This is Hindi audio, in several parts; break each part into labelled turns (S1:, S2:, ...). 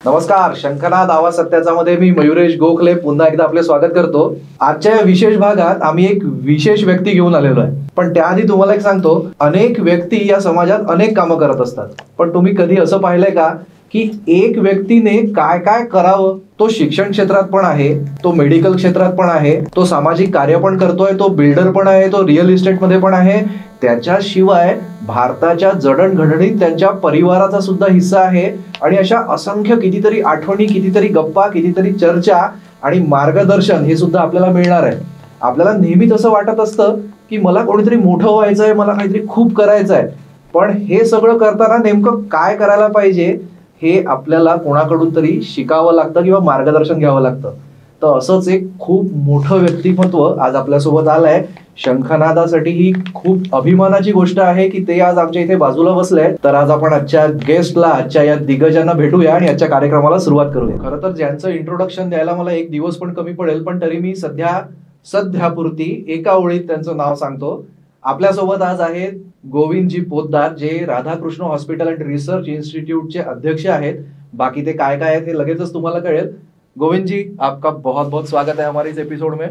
S1: नमस्कार, शंखनाद आवाज सत्याचा मध्ये मी मयुरेश गोखले पुन्हा एकदा आपले स्वागत करतो। आजच्या या विशेष भागात आम्ही एक विशेष व्यक्ती घेऊन आलेलो आहे, पण त्याआधी तुम्हाला एक सांगतो, अनेक व्यक्ती या समाजात अनेक कामं करत असतात, पण तुम्ही कधी असं पाहिलंय का की एक व्यक्तीने काय काय करावं? तो शिक्षण क्षेत्रात पण आहे, तो मेडिकल क्षेत्रात पण आहे, तो सामाजिक कार्य पण करतोय, तो बिल्डर पण आहे, तो रिअल इस्टेट मध्ये पण आहे, त्याच्याशिवाय भारताच्या जडणघडणीत त्यांच्या परिवाराचा सुद्धा हिस्सा आहे। आणि अशा असंख्य कितीतरी आठवणी, कितीतरी गप्पा, कितीतरी चर्चा आणि मार्गदर्शन हे सुद्धा आपल्याला मिळणार आहे। आपल्याला नेहमीच असं वाटत असतं की मला कोणीतरी मोठं व्हायचंय, मला काहीतरी खूप करायचंय, पण हे सगळं करताना नेमकं काय करायला पाहिजे हे आपल्याला कोणाकडून तरी शिकावं लागतं किंवा मार्गदर्शन घ्यावं लागतं। तर असंच एक खूप मोठं व्यक्तिमत्व आज आपल्यासोबत आलंय। शंखनादासाठी ही खूप अभिमानाची गोष्ट आहे की ते आज आमच्या इथे बाजूला बसले। तर आज आपण आजच्या गेस्टला, आजच्या या दिग्गजांना भेटूया आणि आजच्या कार्यक्रमाला सुरुवात करूया। खरं तर ज्यांचं इंट्रोडक्शन द्यायला मला एक दिवस पण कमी पडेल, पण तरी मी सध्यापुरती एका ओळीत त्यांचं नाव सांगतो। आपल्यासोबत आज आहेत गोविंदजी पोद्दार, जे राधाकृष्ण हॉस्पिटल अँड रिसर्च इन्स्टिट्यूटचे अध्यक्ष आहेत। बाकी ते काय काय आहेत हे लगेचच तुम्हाला कळेल। गोविंद जी, आपका बहुत बहुत स्वागत है हमारे इस एपिसोड में।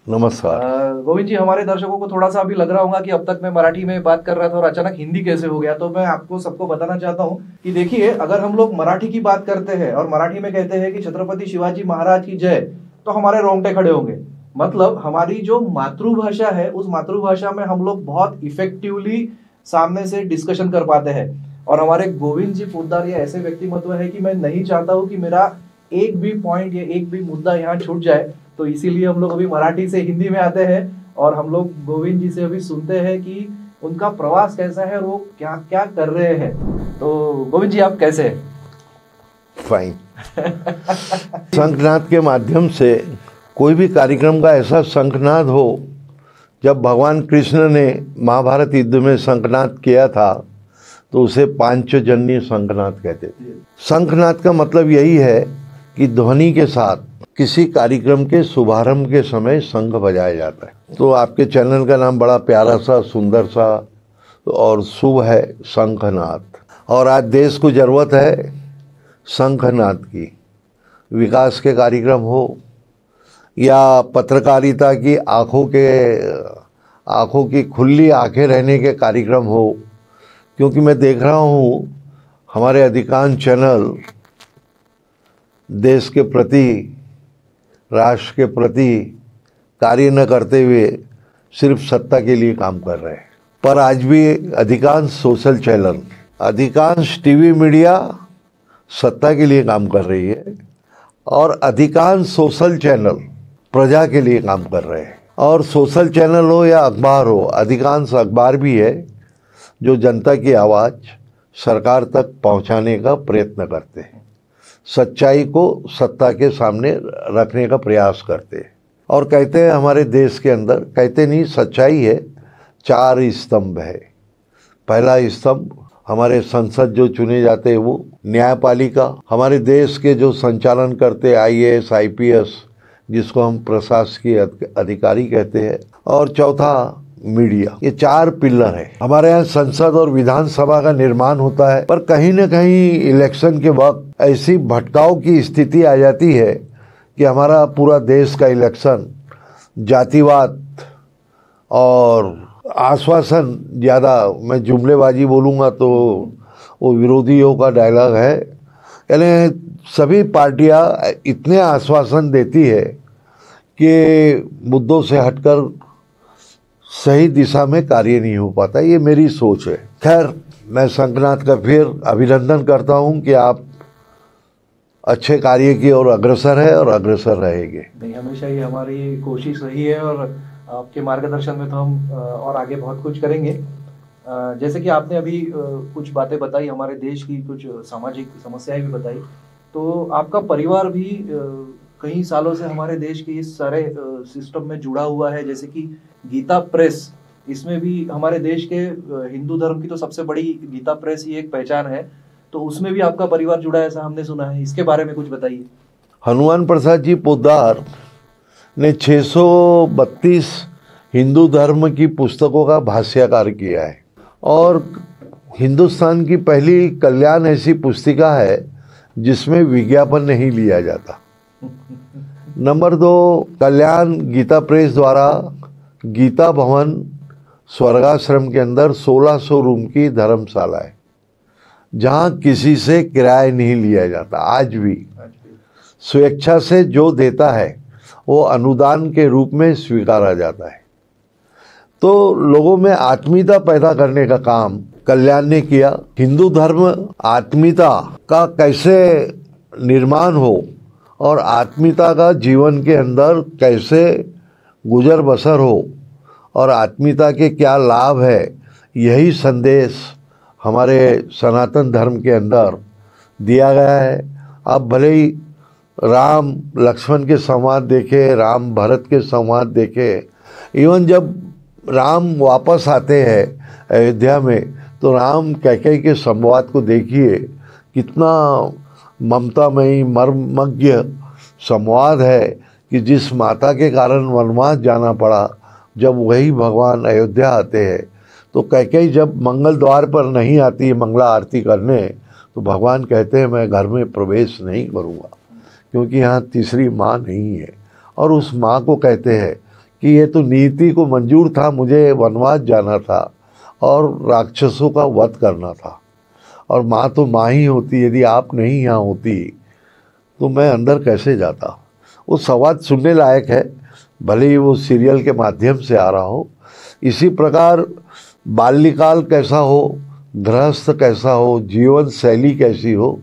S2: नमस्कार।
S1: गोविंद जी, हमारे दर्शकों को थोड़ा सा अभी लग रहा होगा कि अब तक मैं मराठी में बात कर रहा था और अचानक हिंदी कैसे हो गया, तो मैं आपको सबको बताना चाहता हूँ कि देखिए, अगर हम लोग मराठी की बात करते हैं और मराठी में कहते हैं कि छत्रपति शिवाजी महाराज की जय, तो हमारे रोंगटे खड़े होंगे। मतलब हमारी जो मातृभाषा है, उस मातृभाषा में हम लोग बहुत इफेक्टिवली सामने से डिस्कशन कर पाते हैं। और हमारे गोविंद जी पोद्दार ये ऐसे व्यक्तिमत्व है कि मैं नहीं चाहता हूँ कि मेरा एक भी पॉइंट या एक भी मुद्दा यहाँ छूट जाए, तो इसीलिए हम लोग अभी मराठी से हिंदी में आते हैं और हम लोग गोविंद जी से अभी सुनते हैं कि उनका प्रवास कैसा है और वो क्या क्या कर रहे हैं। तो गोविंद जी, आप कैसे हैं?
S2: फाइन। शंखनाद के माध्यम से कोई भी कार्यक्रम का ऐसा शंखनाद हो, जब भगवान कृष्ण ने महाभारत युद्ध में शंखनाद किया था तो उसे पांचजन्य शंखनाद कहते थे। शंखनाद का मतलब यही है कि ध्वनि के साथ किसी कार्यक्रम के शुभारंभ के समय शंख बजाया जाता है। तो आपके चैनल का नाम बड़ा प्यारा सा, सुंदर सा और शुभ है, शंखनाद। और आज देश को ज़रूरत है शंखनाद की। विकास के कार्यक्रम हो या पत्रकारिता की आँखों की खुली आंखें रहने के कार्यक्रम हो, क्योंकि मैं देख रहा हूँ हमारे अधिकांश चैनल देश के प्रति, राष्ट्र के प्रति कार्य न करते हुए सिर्फ सत्ता के लिए काम कर रहे हैं। पर आज भी अधिकांश सोशल चैनल, अधिकांश टीवी मीडिया सत्ता के लिए काम कर रही है और अधिकांश सोशल चैनल प्रजा के लिए काम कर रहे हैं। और सोशल चैनल हो या अखबार हो, अधिकांश अखबार भी है जो जनता की आवाज़ सरकार तक पहुंचाने का प्रयत्न करते हैं, सच्चाई को सत्ता के सामने रखने का प्रयास करते हैं। और कहते हैं हमारे देश के अंदर, कहते नहीं, सच्चाई है, 4 स्तंभ है। पहला स्तंभ हमारे संसद जो चुने जाते हैं वो, न्यायपालिका हमारे देश के जो संचालन करते IAS IPS जिसको हम प्रशासकीय अधिकारी कहते हैं, और चौथा मीडिया। ये 4 पिलर है। हमारे यहाँ संसद और विधानसभा का निर्माण होता है, पर कहीं न कहीं इलेक्शन के वक्त ऐसी भटकाव की स्थिति आ जाती है कि हमारा पूरा देश का इलेक्शन जातिवाद और आश्वासन, ज़्यादा मैं जुमलेबाजी बोलूँगा तो वो विरोधियों का डायलॉग है, यानी सभी पार्टियां इतने आश्वासन देती है कि मुद्दों से हटकर सही दिशा में कार्य नहीं हो पाता। ये मेरी सोच है। खैर, मैं शंखनाद का फिर अभिनंदन करता हूं कि आप अच्छे कार्य की ओर अग्रसर है और अग्रसर रहेंगे।
S1: नहीं, हमेशा ही हमारी कोशिश रही है और आपके मार्गदर्शन में तो हम और आगे बहुत कुछ करेंगे। जैसे कि आपने अभी कुछ बातें बताई, हमारे देश की कुछ सामाजिक समस्याएं भी बताई, तो आपका परिवार भी कई सालों से हमारे देश के इस सारे सिस्टम में जुड़ा हुआ है। जैसे कि गीता प्रेस, इसमें भी हमारे देश के हिंदू धर्म की तो सबसे बड़ी गीता प्रेस ही एक पहचान है, तो उसमें भी आपका परिवार जुड़ा है ऐसा हमने सुना है। इसके बारे में कुछ बताइए।
S2: हनुमान प्रसाद जी पोद्दार ने 632 हिंदू धर्म की पुस्तकों का भाष्यकार किया है और हिंदुस्तान की पहली कल्याण ऐसी पुस्तिका है जिसमें विज्ञापन नहीं लिया जाता। नंबर 2, कल्याण गीता प्रेस द्वारा गीता भवन स्वर्गाश्रम के अंदर 1600 रूम की धर्मशाला है, जहाँ किसी से किराया नहीं लिया जाता। आज भी स्वेच्छा से जो देता है वो अनुदान के रूप में स्वीकारा जाता है। तो लोगों में आत्मीयता पैदा करने का काम कल्याण ने किया। हिंदू धर्म आत्मीयता का कैसे निर्माण हो और आत्मीयता का जीवन के अंदर कैसे गुजर बसर हो और आत्मीयता के क्या लाभ है, यही संदेश हमारे सनातन धर्म के अंदर दिया गया है। अब भले ही राम लक्ष्मण के संवाद देखे, राम भरत के संवाद देखे, इवन जब राम वापस आते हैं अयोध्या में तो राम कैकेयी के संवाद को देखिए, कितना ममतामयी मर्मज्ञ संवाद है कि जिस माता के कारण वनवास जाना पड़ा, जब वही भगवान अयोध्या आते हैं तो कैकेयी जब मंगल द्वार पर नहीं आती है मंगला आरती करने, तो भगवान कहते हैं मैं घर में प्रवेश नहीं करूँगा क्योंकि यहाँ तीसरी माँ नहीं है। और उस माँ को कहते हैं कि ये तो नीति को मंजूर था, मुझे वनवास जाना था और राक्षसों का वध करना था, और माँ तो माँ ही होती, यदि आप नहीं यहाँ होती तो मैं अंदर कैसे जाता। वो संवाद सुनने लायक है, भले ही वो सीरियल के माध्यम से आ रहा हो। इसी प्रकार बाल्यकाल कैसा हो, गृहस्थ कैसा हो, जीवन शैली कैसी हो,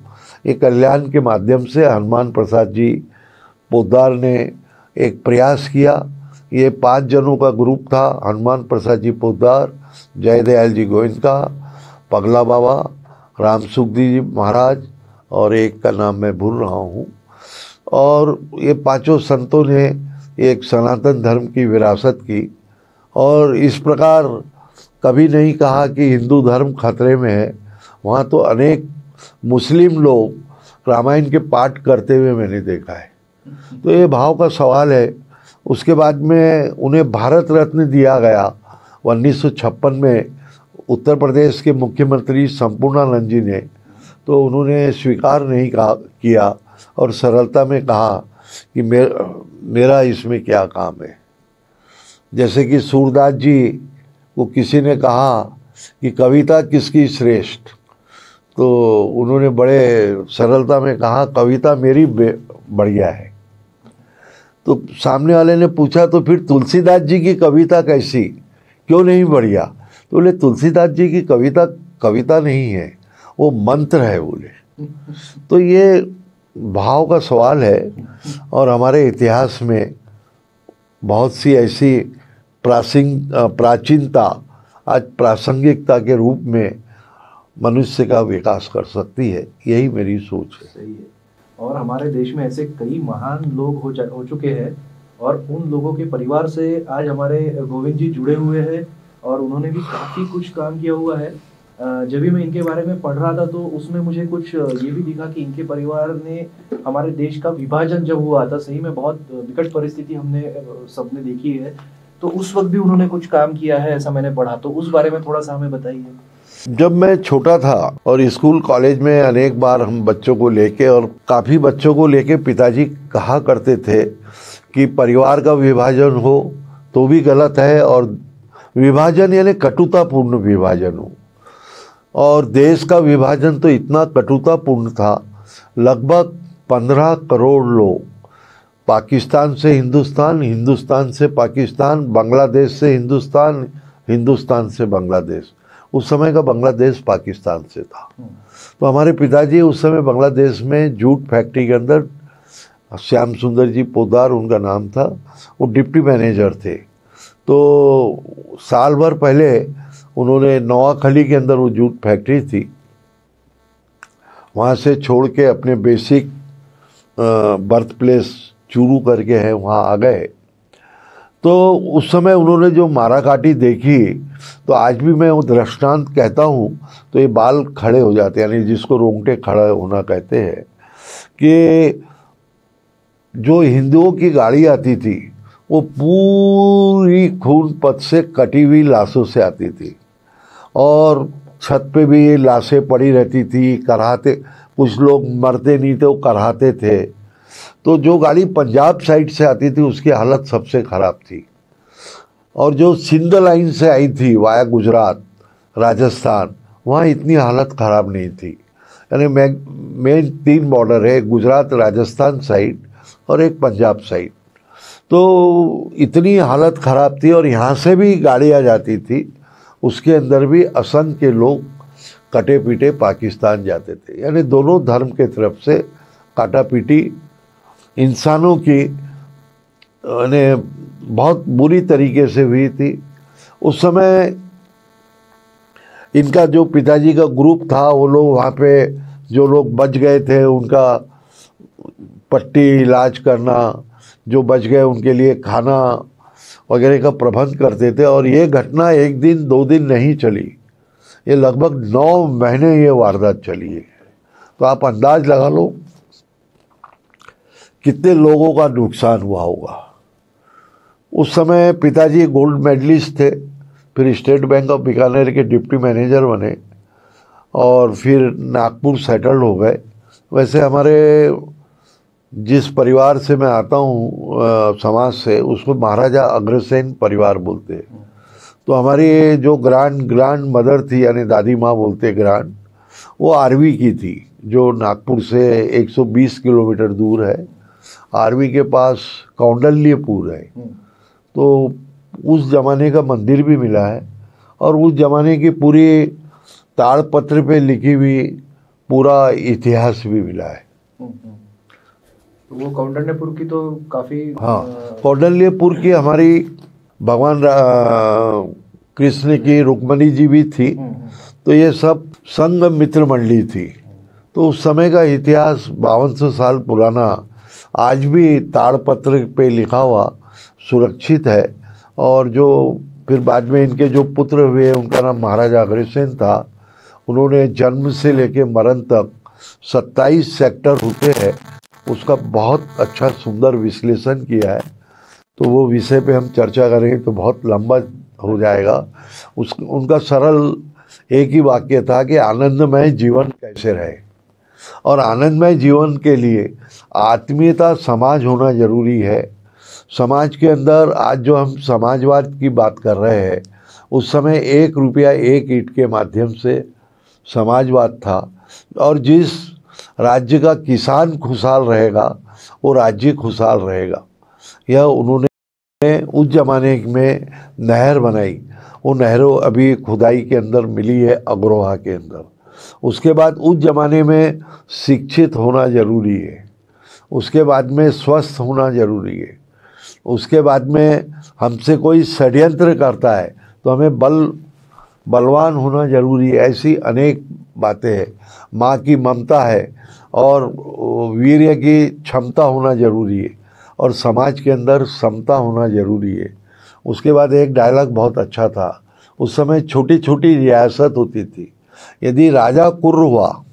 S2: ये कल्याण के माध्यम से हनुमान प्रसाद जी पोद्दार ने एक प्रयास किया। ये 5 जनों का ग्रुप था, हनुमान प्रसाद जी पोद्दार, जयदयाल जी गोविंदका, पगला बाबा, राम सुखदेव जी महाराज और एक का नाम मैं भूल रहा हूँ। और ये 5 संतों ने एक सनातन धर्म की विरासत की और इस प्रकार कभी नहीं कहा कि हिंदू धर्म खतरे में है। वहाँ तो अनेक मुस्लिम लोग रामायण के पाठ करते हुए मैंने देखा है। तो ये भाव का सवाल है। उसके बाद में उन्हें भारत रत्न दिया गया 1956 में उत्तर प्रदेश के मुख्यमंत्री संपूर्णानंद जी ने, तो उन्होंने स्वीकार नहीं किया और सरलता में कहा कि मेरा इसमें क्या काम है। जैसे कि सूरदास जी को किसी ने कहा कि कविता किसकी श्रेष्ठ, तो उन्होंने बड़े सरलता में कहा कविता मेरी बढ़िया है। तो सामने वाले ने पूछा तो फिर तुलसीदास जी की कविता कैसी, क्यों नहीं बढ़िया? तो बोले तुलसीदास जी की कविता कविता नहीं है, वो मंत्र है बोले। तो ये भाव का सवाल है और हमारे इतिहास में बहुत सी ऐसी प्राचीनता आज प्रासंगिकता के रूप में मनुष्य का विकास कर सकती है, यही मेरी सोच है।
S1: सही है। और हमारे देश में ऐसे कई महान लोग हो चुके हैं और उन लोगों के परिवार से आज हमारे गोविंद जी जुड़े हुए हैं और उन्होंने भी काफ़ी कुछ काम किया हुआ है। जब भी मैं इनके बारे में पढ़ रहा था तो उसमें मुझे कुछ ये भी दिखा कि इनके परिवार ने हमारे देश का विभाजन जब हुआ था, सही में बहुत विकट परिस्थिति हमने सबने देखी है, तो उस वक्त भी उन्होंने कुछ काम किया है ऐसा मैंने पढ़ा। तो उस बारे में थोड़ा सा हमें बताइए।
S2: जब मैं छोटा था और स्कूल कॉलेज में अनेक बार हम बच्चों को लेके और काफ़ी बच्चों को लेके पिताजी कहा करते थे कि परिवार का विभाजन हो तो भी गलत है, और विभाजन यानी कटुतापूर्ण विभाजन हो। और देश का विभाजन तो इतना कटुतापूर्ण था, लगभग 15 करोड़ लोग पाकिस्तान से हिंदुस्तान, हिंदुस्तान से पाकिस्तान, बांग्लादेश से हिंदुस्तान, हिंदुस्तान से बांग्लादेश। उस समय का बांग्लादेश पाकिस्तान से था। तो हमारे पिताजी उस समय बांग्लादेश में जूट फैक्ट्री के अंदर, श्याम सुंदर जी पोद्दार उनका नाम था, वो डिप्टी मैनेजर थे। तो साल भर पहले उन्होंने नवाखली के अंदर वो जूट फैक्ट्री थी, वहाँ से छोड़ के अपने बेसिक बर्थ प्लेस चूरू करके है वहाँ आ गए। तो उस समय उन्होंने जो माराकाटी देखी, तो आज भी मैं वो दृष्टांत कहता हूँ तो ये बाल खड़े हो जाते हैं, यानी जिसको रोंगटे खड़ा होना कहते हैं, कि जो हिंदुओं की गाड़ी आती थी वो पूरी खून पथ से कटी हुई लाशों से आती थी और छत पे भी लाशें पड़ी रहती थी, कराहते कुछ लोग मरते नहीं थे, वो कराते थे। तो जो गाड़ी पंजाब साइड से आती थी उसकी हालत सबसे ख़राब थी, और जो सिंध लाइन से आई थी वाया गुजरात राजस्थान, वहाँ इतनी हालत ख़राब नहीं थी। यानी मेन 3 बॉर्डर है, एक गुजरात राजस्थान साइड और एक पंजाब साइड। तो इतनी हालत ख़राब थी, और यहाँ से भी गाड़ियाँ जाती थी, उसके अंदर भी असंख्य लोग कटे पीटे पाकिस्तान जाते थे। यानी दोनों धर्म के तरफ से काटा पीटी इंसानों की यानी बहुत बुरी तरीके से हुई थी। उस समय इनका जो पिताजी का ग्रुप था, वो लोग वहाँ पे जो लोग बच गए थे उनका पट्टी इलाज करना, जो बच गए उनके लिए खाना वगैरह का प्रबंध करते थे। और ये घटना 1 दिन 2 दिन नहीं चली, ये लगभग 9 महीने ये वारदात चली है। तो आप अंदाज लगा लो कितने लोगों का नुकसान हुआ होगा। उस समय पिताजी गोल्ड मेडलिस्ट थे, फिर स्टेट बैंक ऑफ बीकानेर के डिप्टी मैनेजर बने, और फिर नागपुर सेटल्ड हो गए। वैसे हमारे जिस परिवार से मैं आता हूँ समाज से, उसको महाराजा अग्रसेन परिवार बोलते हैं। तो हमारी जो ग्रांड मदर थी, यानी दादी माँ बोलते ग्रांड, वो आरवी की थी, जो नागपुर से 120 किलोमीटर दूर है। आरवी के पास कौंडल्यपुर है। तो उस ज़माने का मंदिर भी मिला है, और उस ज़माने की पूरी ताड़पत्र पे लिखी हुई पूरा इतिहास भी मिला है।
S1: तो वो कौंडल्यपुर की तो काफ़ी,
S2: हाँ, कौंडल्यपुर की हमारी भगवान कृष्ण की रुक्मणी जी भी थी। तो ये सब संघ मित्र मंडली थी। तो उस समय का इतिहास 5200 साल पुराना आज भी ताड़पत्र पे लिखा हुआ सुरक्षित है। और जो फिर बाद में इनके जो पुत्र हुए, उनका नाम महाराजा अग्रसेन था। उन्होंने जन्म से लेके मरण तक 27 सेक्टर होते हैं, उसका बहुत अच्छा सुंदर विश्लेषण किया है। तो वो विषय पे हम चर्चा करेंगे तो बहुत लंबा हो जाएगा। उनका सरल एक ही वाक्य था कि आनंदमय जीवन कैसे रहे, और आनंदमय जीवन के लिए आत्मीयता समाज होना जरूरी है। समाज के अंदर आज जो हम समाजवाद की बात कर रहे हैं, उस समय 1 रुपया 1 ईंट के माध्यम से समाजवाद था। और जिस राज्य का किसान खुशहाल रहेगा वो राज्य खुशहाल रहेगा। यह उन्होंने उस जमाने में नहर बनाई, वो नहरों अभी खुदाई के अंदर मिली है अग्रोहा के अंदर। उसके बाद उस जमाने में शिक्षित होना जरूरी है, उसके बाद में स्वस्थ होना जरूरी है, उसके बाद में हमसे कोई षड्यंत्र करता है तो हमें बलवान होना जरूरी है। ऐसी अनेक बातें हैं। माँ की ममता है और वीर्य की क्षमता होना जरूरी है, और समाज के अंदर समता होना जरूरी है। उसके बाद एक डायलॉग बहुत अच्छा था। उस समय छोटी छोटी रियासत होती थी, यदि राजा कुर्र हुआ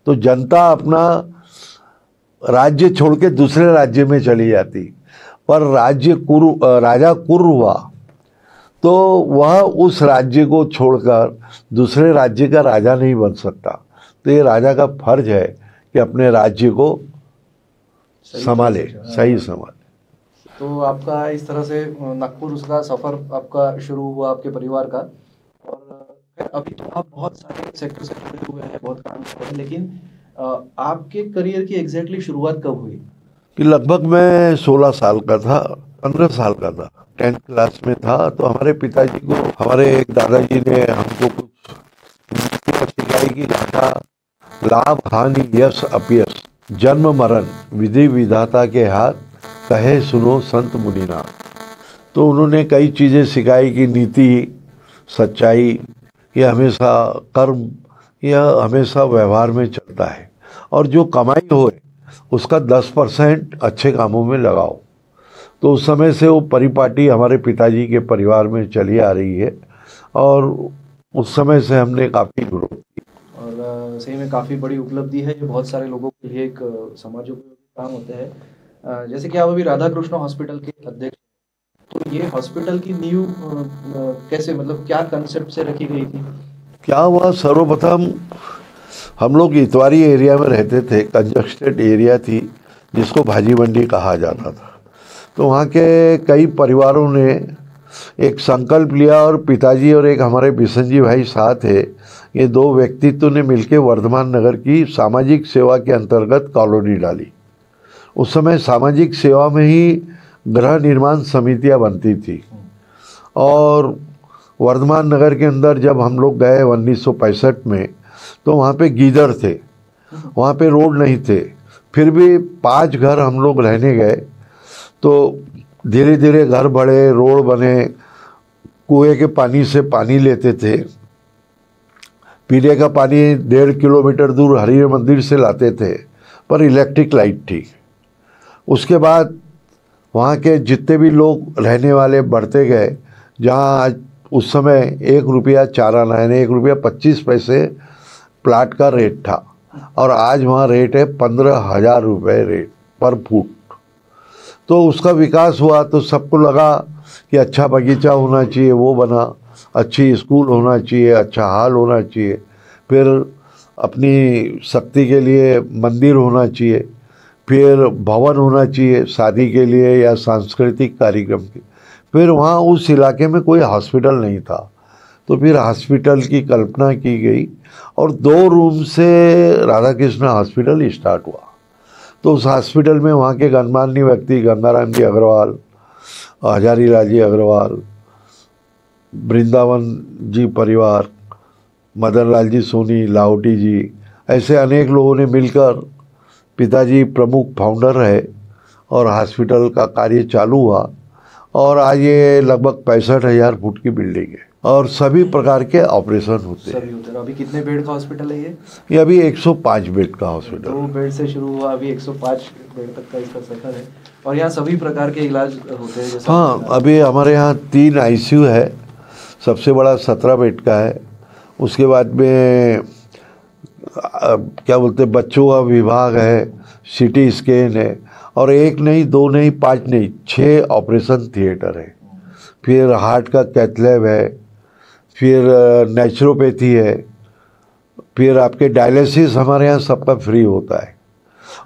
S2: तो जनता अपना राज्य छोड़ के दूसरे राज्य में चली जाती, पर राजा कुर्र हुआ तो वह उस राज्य को छोड़कर दूसरे राज्य का राजा नहीं बन सकता। तो ये राजा का फर्ज है कि अपने राज्य को संभाले, सही संभाले।
S1: तो आपका इस तरह से नागपुर उसका सफ़र आपका शुरू हुआ आपके परिवार का, और अभी तो आप बहुत सारे सेक्टर से जुड़े हुए हैं, बहुत काम कर रहे हैं, लेकिन आपके करियर की एग्जैक्टली शुरुआत कब हुई?
S2: कि लगभग मैं 16 साल का था, 15 साल का था, 10th क्लास में था। तो हमारे पिताजी को, हमारे एक दादाजी ने हमको कुछ सिखाई कि घाटा, लाभ, हानि, यश अपयश, जन्म मरण विधि विधाता के हाथ, कहे सुनो संत मुनिना। तो उन्होंने कई चीज़ें सिखाई कि नीति, सच्चाई, यह हमेशा कर्म, यह हमेशा व्यवहार में चलता है, और जो कमाई होए उसका 10% अच्छे कामों में लगाओ। तो उस समय से वो परिपाटी हमारे पिताजी के परिवार में चली आ रही है, और उस समय से हमने काफ़ी ग्रो की।
S1: और सही में काफ़ी बड़ी उपलब्धि है, जो बहुत सारे लोगों के लिए एक समाजोपयोगी काम होता है। जैसे कि आप अभी राधा कृष्ण हॉस्पिटल के अध्यक्ष, तो ये हॉस्पिटल की नींव कैसे, मतलब क्या कंसेप्ट से रखी गई थी?
S2: क्या हुआ, सर्वप्रथम हम लोग इतवारी एरिया में रहते थे, कंजस्टेड एरिया थी जिसको भाजी मंडी कहा जाता था। तो वहाँ के कई परिवारों ने एक संकल्प लिया और पिताजी और एक हमारे बिशन जी भाई साथ है, ये दो व्यक्तित्व ने मिलकर वर्धमान नगर की सामाजिक सेवा के अंतर्गत कॉलोनी डाली। उस समय सामाजिक सेवा में ही गृह निर्माण समितियां बनती थी और वर्धमान नगर के अंदर जब हम लोग गए 1965 में तो वहाँ पे गीदड़ थे, वहाँ पे रोड नहीं थे, फिर भी 5 घर हम लोग रहने गए। तो धीरे धीरे घर बढ़े, रोड बने, कुएं के पानी से पानी लेते थे, पीने का पानी 1.5 किलोमीटर दूर हरिहर मंदिर से लाते थे, पर इलेक्ट्रिक लाइट थी। उसके बाद वहाँ के जितने भी लोग रहने वाले बढ़ते गए, जहाँ आज उस समय 1 रुपया 4 आना यानी 1 रुपया 25 पैसे प्लाट का रेट था और आज वहाँ रेट है 15,000 रुपये रेट पर फुट। तो उसका विकास हुआ तो सबको लगा कि अच्छा बगीचा होना चाहिए, वो बना, अच्छी स्कूल होना चाहिए, अच्छा हाल होना चाहिए, फिर अपनी शक्ति के लिए मंदिर होना चाहिए, फिर भवन होना चाहिए शादी के लिए या सांस्कृतिक कार्यक्रम के। फिर वहाँ उस इलाके में कोई हॉस्पिटल नहीं था, तो फिर हॉस्पिटल की कल्पना की गई और 2 रूम से राधा कृष्ण हॉस्पिटल स्टार्ट हुआ। तो उस हॉस्पिटल में वहाँ के गणमान्य व्यक्ति गंगाराम जी अग्रवाल, हजारी लाल जी अग्रवाल, वृंदावन जी परिवार, मदन लाल जी सोनी, लाहौटी जी, ऐसे अनेक लोगों ने मिलकर, पिताजी प्रमुख फाउंडर रहे और हॉस्पिटल का कार्य चालू हुआ और आज ये लगभग 65,000 फुट की बिल्डिंग है और सभी प्रकार के ऑपरेशन होते हैं।
S1: अभी कितने बेड का हॉस्पिटल है
S2: ये अभी 105 बेड का हॉस्पिटल,
S1: 2 बेड से शुरू हुआ, अभी 105 बेड तक का इसका सेक्शन है और यहाँ सभी प्रकार के इलाज होते हैं।
S2: हाँ, अभी हमारे यहाँ 3 ICU है, सबसे बड़ा 17 बेड का है। उसके बाद में क्या बोलते हैं, बच्चों का विभाग है, CT स्कैन है और 1 नहीं 2 नहीं 5 नहीं 6 ऑपरेशन थिएटर है, फिर हार्ट का कैथ लैब है, फिर नेचुरोपैथी है, फिर आपके डायलिसिस हमारे यहाँ सबका फ्री होता है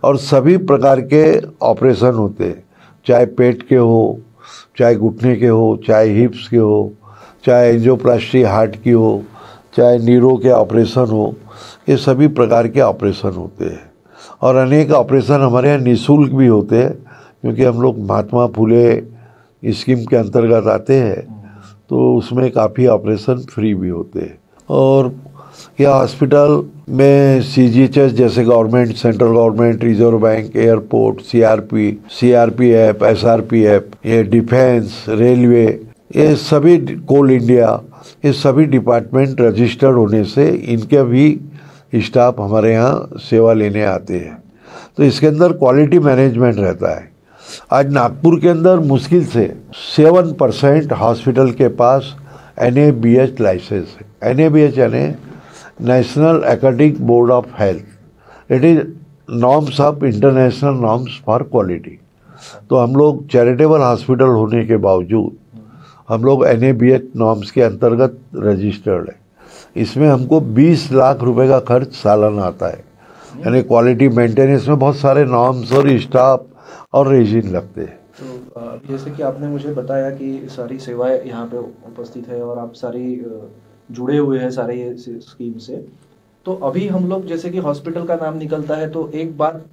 S2: और सभी प्रकार के ऑपरेशन होते हैं, चाहे पेट के हो, चाहे घुटने के हो, चाहे हिप्स के हो, चाहे एंजियोप्लास्टी हार्ट की हो, चाहे नीरो के ऑपरेशन हो, ये सभी प्रकार के ऑपरेशन होते हैं और अनेक ऑपरेशन हमारे यहाँ निःशुल्क भी होते हैं क्योंकि हम लोग महात्मा फुले स्कीम के अंतर्गत आते हैं, तो उसमें काफ़ी ऑपरेशन फ्री भी होते हैं। और यह हॉस्पिटल में CGHS जैसे government, central government, reserve bank, airport, CRPF, SRPF, ये डिफेंस, रेलवे, ये सभी, कोल इंडिया, ये सभी डिपार्टमेंट रजिस्टर्ड होने से इनके भी स्टाफ हमारे यहाँ सेवा लेने आते हैं। तो इसके अंदर क्वालिटी मैनेजमेंट रहता है। आज नागपुर के अंदर मुश्किल से 7% हॉस्पिटल के पास NABH लाइसेंस है। NABH यानी national academic board of health, it is norms of international norms for quality. तो हम लोग चैरिटेबल हॉस्पिटल होने के बावजूद हम लोग NABH नॉर्म्स के अंतर्गत रजिस्टर्ड है। इसमें हमको 20 लाख रुपए का खर्च सालाना आता है, यानी क्वालिटी मेंटेनेंस में बहुत सारे नॉर्म्स और स्टाफ और रेजिन लगते हैं।
S1: तो जैसे कि आपने मुझे बताया कि सारी सेवाएं यहाँ पे उपस्थित है और आप सारी जुड़े हुए हैं सारे ये स्कीम से। तो अभी हम लोग जैसे कि हॉस्पिटल का नाम निकलता है तो एक बात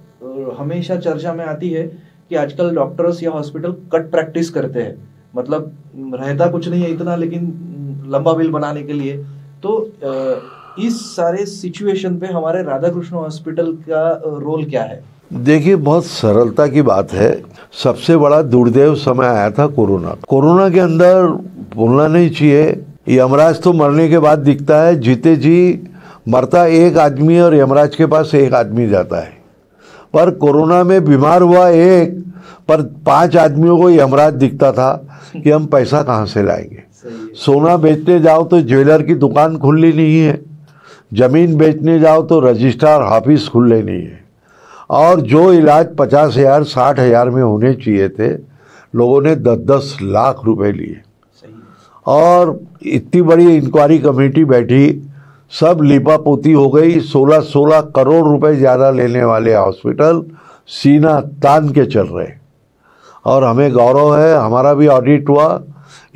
S1: हमेशा चर्चा में आती है कि आजकल डॉक्टर्स या हॉस्पिटल कट प्रैक्टिस करते हैं, मतलब रहता कुछ नहीं है इतना, लेकिन लंबा बिल बनाने के लिए। तो इस सारे सिचुएशन पे हमारे राधा कृष्ण हॉस्पिटल का रोल क्या है?
S2: देखिए, बहुत सरलता की बात है। सबसे बड़ा दुर्दैव समय आया था कोरोना। कोरोना के अंदर बोलना नहीं चाहिए, यमराज तो मरने के बाद दिखता है, जीते जी मरता एक आदमी और यमराज के पास एक आदमी जाता है। पर कोरोना में बीमार हुआ एक, पर 5 आदमियों को यमराज दिखता था कि हम पैसा कहाँ से लाएंगे। सोना बेचने जाओ तो ज्वेलर की दुकान खुली नहीं है, जमीन बेचने जाओ तो रजिस्ट्रार ऑफिस खुले नहीं है, और जो इलाज 50,000 60,000 में होने चाहिए थे, लोगों ने 10-10 लाख रुपए लिए। और इतनी बड़ी इंक्वायरी कमेटी बैठी, सब लिपापोती हो गई। 16-16 करोड़ रुपए ज़्यादा लेने वाले हॉस्पिटल सीना तान के चल रहे। और हमें गौरव है, हमारा भी ऑडिट हुआ,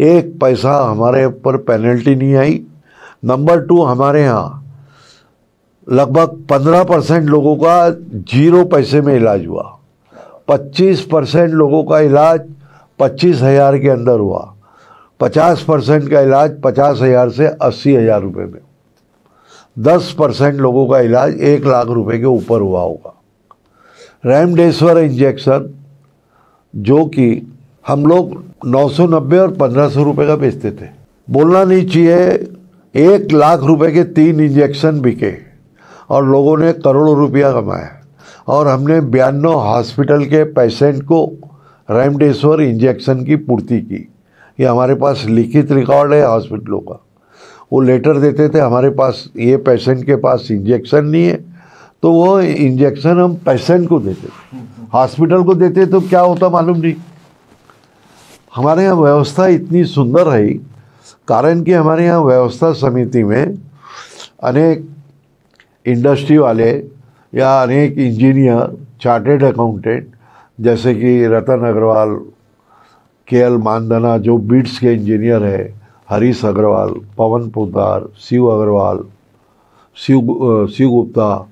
S2: एक पैसा हमारे ऊपर पेनल्टी नहीं आई। नंबर 2, हमारे यहाँ लगभग 15% लोगों का 0 पैसे में इलाज हुआ। 25% लोगों का इलाज 25,000 के अंदर हुआ। 50% का इलाज 50,000 से 80,000 रुपये में। 10% लोगों का इलाज 1 लाख रुपए के ऊपर हुआ होगा। रेमडेसिविर इंजेक्शन जो कि हम लोग 990 और 1,500 रुपये का बेचते थे, बोलना नहीं चाहिए, 1 लाख रुपए के 3 इंजेक्शन बिके और लोगों ने करोड़ों रुपया कमाया। और हमने 92 हॉस्पिटल के पेशेंट को रेमडेसिविर इंजेक्शन की पूर्ति की। ये हमारे पास लिखित रिकॉर्ड है हॉस्पिटलों का। वो लेटर देते थे, हमारे पास ये पेशेंट के पास इंजेक्शन नहीं है, तो वो इंजेक्शन हम पेशेंट को देते थे, हॉस्पिटल को देते तो क्या होता मालूम नहीं। हमारे यहाँ व्यवस्था इतनी सुंदर है, कारण कि हमारे यहाँ व्यवस्था समिति में अनेक इंडस्ट्री वाले या अनेक इंजीनियर, चार्टेड अकाउंटेंट, जैसे कि रतन अग्रवाल, केएल मानधना जो बीट्स के इंजीनियर है, हरीश अग्रवाल, पवन पोद्दार, शिव अग्रवाल, शिव गुप्ता,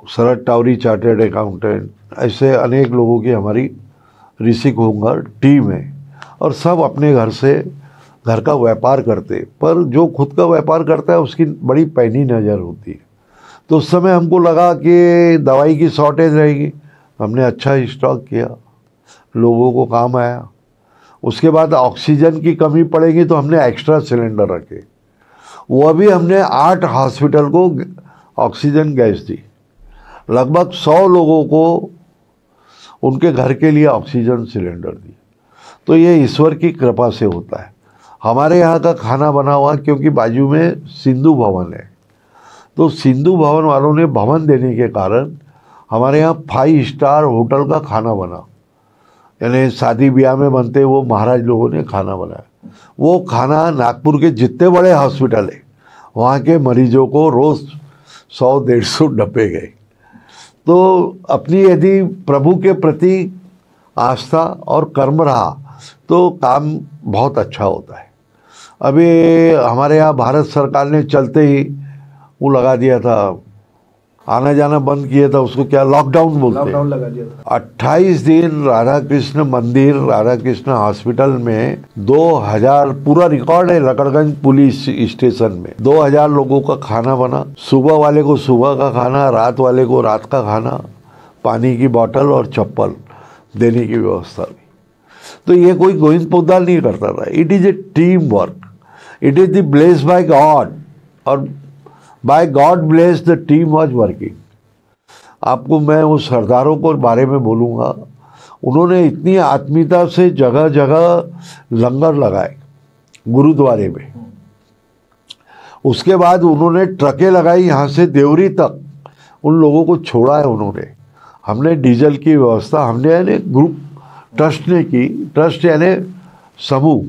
S2: शरद टावरी चार्टेड अकाउंटेंट, ऐसे अनेक लोगों की हमारी ऋषि कुंगर टीम है। और सब अपने घर से घर का व्यापार करते, पर जो खुद का व्यापार करता है उसकी बड़ी पैनी नज़र होती है। तो उस समय हमको लगा कि दवाई की शॉर्टेज रहेगी, हमने अच्छा स्टॉक किया, लोगों को काम आया। उसके बाद ऑक्सीजन की कमी पड़ेगी तो हमने एक्स्ट्रा सिलेंडर रखे, वो भी हमने 8 हॉस्पिटल को ऑक्सीजन गैस दी। लगभग 100 लोगों को उनके घर के लिए ऑक्सीजन सिलेंडर दी। तो ये ईश्वर की कृपा से होता है। हमारे यहाँ का खाना बना हुआ, क्योंकि बाजू में सिंधु भवन है, तो सिंधु भवन वालों ने भवन देने के कारण हमारे यहाँ 5 स्टार होटल का खाना बना। यानी शादी ब्याह में बनते वो महाराज लोगों ने खाना बनाया। वो खाना नागपुर के जितने बड़े हॉस्पिटल है वहाँ के मरीजों को रोज़ 100-150 डब्बे गए। तो अपनी यदि प्रभु के प्रति आस्था और कर्म रहा तो काम बहुत अच्छा होता है। अभी हमारे यहाँ भारत सरकार ने चलते ही वो लगा दिया था, आना जाना बंद किया था, उसको क्या लॉकडाउन बोलते हैं,
S1: लॉकडाउन लगा दिया था।
S2: 28 दिन राधा कृष्ण मंदिर, राधा कृष्ण हॉस्पिटल में 2000, पूरा रिकॉर्ड है लकड़गंज पुलिस स्टेशन में, 2000 लोगों का खाना बना। सुबह वाले को सुबह का खाना, रात वाले को रात का खाना, पानी की बोतल और चप्पल देने की व्यवस्था हुई। तो ये कोई गोविंद पोद्दार नहीं करता था, it is a team work, it is the blessed by God, और by God bless the team was working. आपको मैं उस सरदारों को बारे में बोलूँगा, उन्होंने इतनी आत्मीयता से जगह जगह लंगर लगाए गुरुद्वारे में। उसके बाद उन्होंने ट्रकें लगाई यहाँ से देवरी तक, उन लोगों को छोड़ा है उन्होंने। हमने डीजल की व्यवस्था, हमने यानी ग्रुप ट्रस्ट ने की, ट्रस्ट यानी समूह,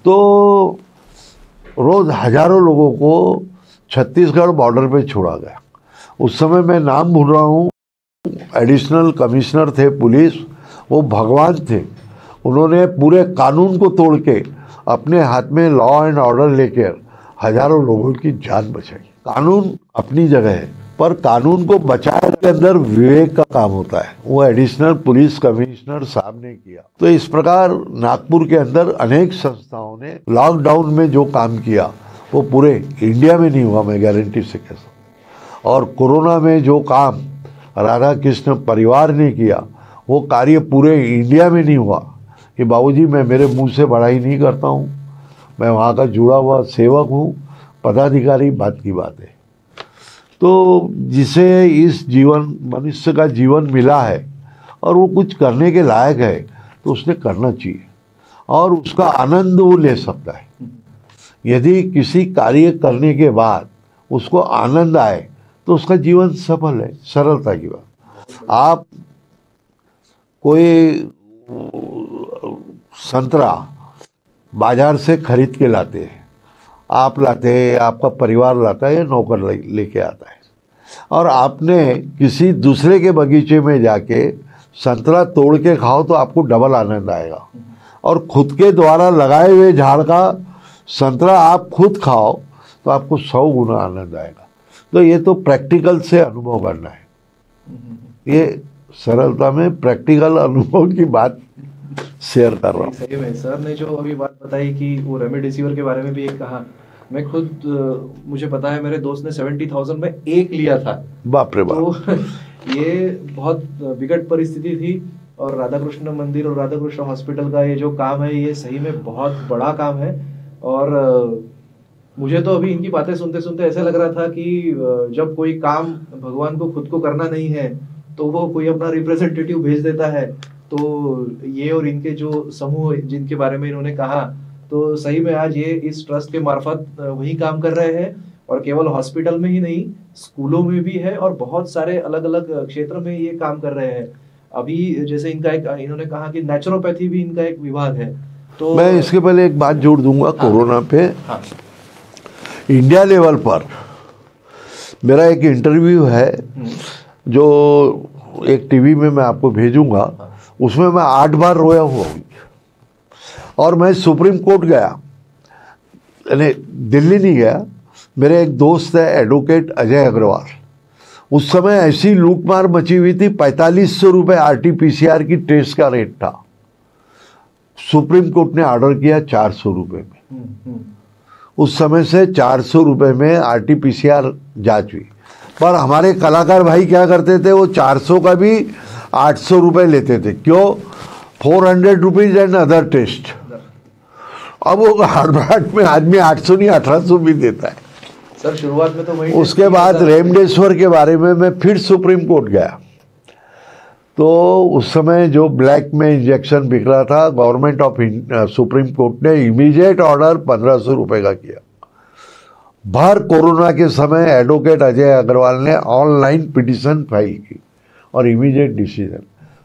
S2: तो रोज़ हजारों लोगों को छत्तीसगढ़ बॉर्डर पे छोड़ा गया। उस समय मैं नाम भूल रहा हूँ, एडिशनल कमिश्नर थे पुलिस, वो भगवान थे। उन्होंने पूरे कानून को तोड़ के अपने हाथ में लॉ एंड ऑर्डर लेकर हजारों लोगों की जान बचाई। कानून अपनी जगह है, पर कानून को बचाने के अंदर विवेक का काम होता है, वो एडिशनल पुलिस कमिश्नर साहब ने किया। तो इस प्रकार नागपुर के अंदर अनेक संस्थाओं ने लॉकडाउन में जो काम किया वो पूरे इंडिया में नहीं हुआ, मैं गारंटी से कह सकता। और कोरोना में जो काम राधा कृष्ण परिवार ने किया वो कार्य पूरे इंडिया में नहीं हुआ। कि बाबूजी मैं मेरे मुंह से बड़ाई नहीं करता हूँ, मैं वहाँ का जुड़ा हुआ सेवक हूँ, पदाधिकारी बात की बात है। तो जिसे इस जीवन, मनुष्य का जीवन मिला है और वो कुछ करने के लायक है तो उसने करना चाहिए और उसका आनंद वो ले सकता है। यदि किसी कार्य करने के बाद उसको आनंद आए तो उसका जीवन सफल है, सरलता की बात। आप कोई संतरा बाजार से खरीद के लाते हैं, आप लाते हैं, आपका परिवार लाता है या नौकर लेके आता है, और आपने किसी दूसरे के बगीचे में जाके संतरा तोड़ के खाओ तो आपको डबल आनंद आएगा, और खुद के द्वारा लगाए हुए झाड़ का संतरा आप खुद खाओ तो आपको 100 गुना आनंद आएगा। तो ये तो प्रैक्टिकल से अनुभव करना है, ये सरलता में प्रैक्टिकल अनुभव की बात शेयर कर रहा हूँ।
S1: सही में सर ने जो अभी बात बताई कि वो रेमडेसिविर के बारे में भी एक कहा, मैं खुद मुझे पता है मेरे दोस्त ने 70,000 में एक लिया था।
S2: बाप रे बाप।
S1: तो ये बहुत विकट परिस्थिति थी, और राधा कृष्ण मंदिर और राधा कृष्ण हॉस्पिटल का ये जो काम है ये सही में बहुत बड़ा काम है। और मुझे तो अभी इनकी बातें सुनते सुनते ऐसे लग रहा था कि जब कोई काम भगवान को खुद को करना नहीं है तो वो कोई अपना रिप्रेजेंटेटिव भेज देता है। तो ये और इनके जो समूह जिनके बारे में इन्होंने कहा, तो सही में आज ये इस ट्रस्ट के मार्फत वही काम कर रहे हैं, और केवल हॉस्पिटल में ही नहीं, स्कूलों में भी है और बहुत सारे अलग अलग क्षेत्र में ये काम कर रहे हैं। अभी जैसे इनका एक इन्होंने कहा कि नेचुरोपैथी भी इनका एक विभाग है। तो
S2: मैं इसके पहले एक बात जोड़ दूंगा।
S1: हाँ,
S2: कोरोना पे
S1: हाँ,
S2: इंडिया लेवल पर मेरा एक इंटरव्यू है जो एक टीवी में मैं आपको भेजूंगा, उसमें मैं 8 बार रोया हुआ हूँ। और मैं सुप्रीम कोर्ट गया, यानी दिल्ली नहीं गया। मेरे एक दोस्त है एडवोकेट अजय अग्रवाल, उस समय ऐसी लूटमार मची हुई थी, 4500 रुपये RT-PCR की टेस्ट का रेट था। सुप्रीम कोर्ट ने ऑर्डर किया 400 रुपये में। उस समय से 400 रुपये में RT-PCR जांच हुई। पर हमारे कलाकार भाई क्या करते थे, वो 400 का भी 800 रुपये लेते थे। क्यों? 400 रुपीज एंड अदर टेस्ट। अब वो हार्ट में आदमी 800 नहीं 1800 भी देता है।
S1: सर शुरुआत में तो वही।
S2: उसके बाद रेमडेसिविर के बारे में मैं फिर सुप्रीम कोर्ट गया, तो उस समय जो ब्लैक में इंजेक्शन बिक रहा था, गवर्नमेंट ऑफ सुप्रीम कोर्ट ने इमीडिएट ऑर्डर 1500 रुपये का किया। भर कोरोना के समय एडवोकेट अजय अग्रवाल ने ऑनलाइन पिटीशन फाइल की और इमीडिएट डिसीजन।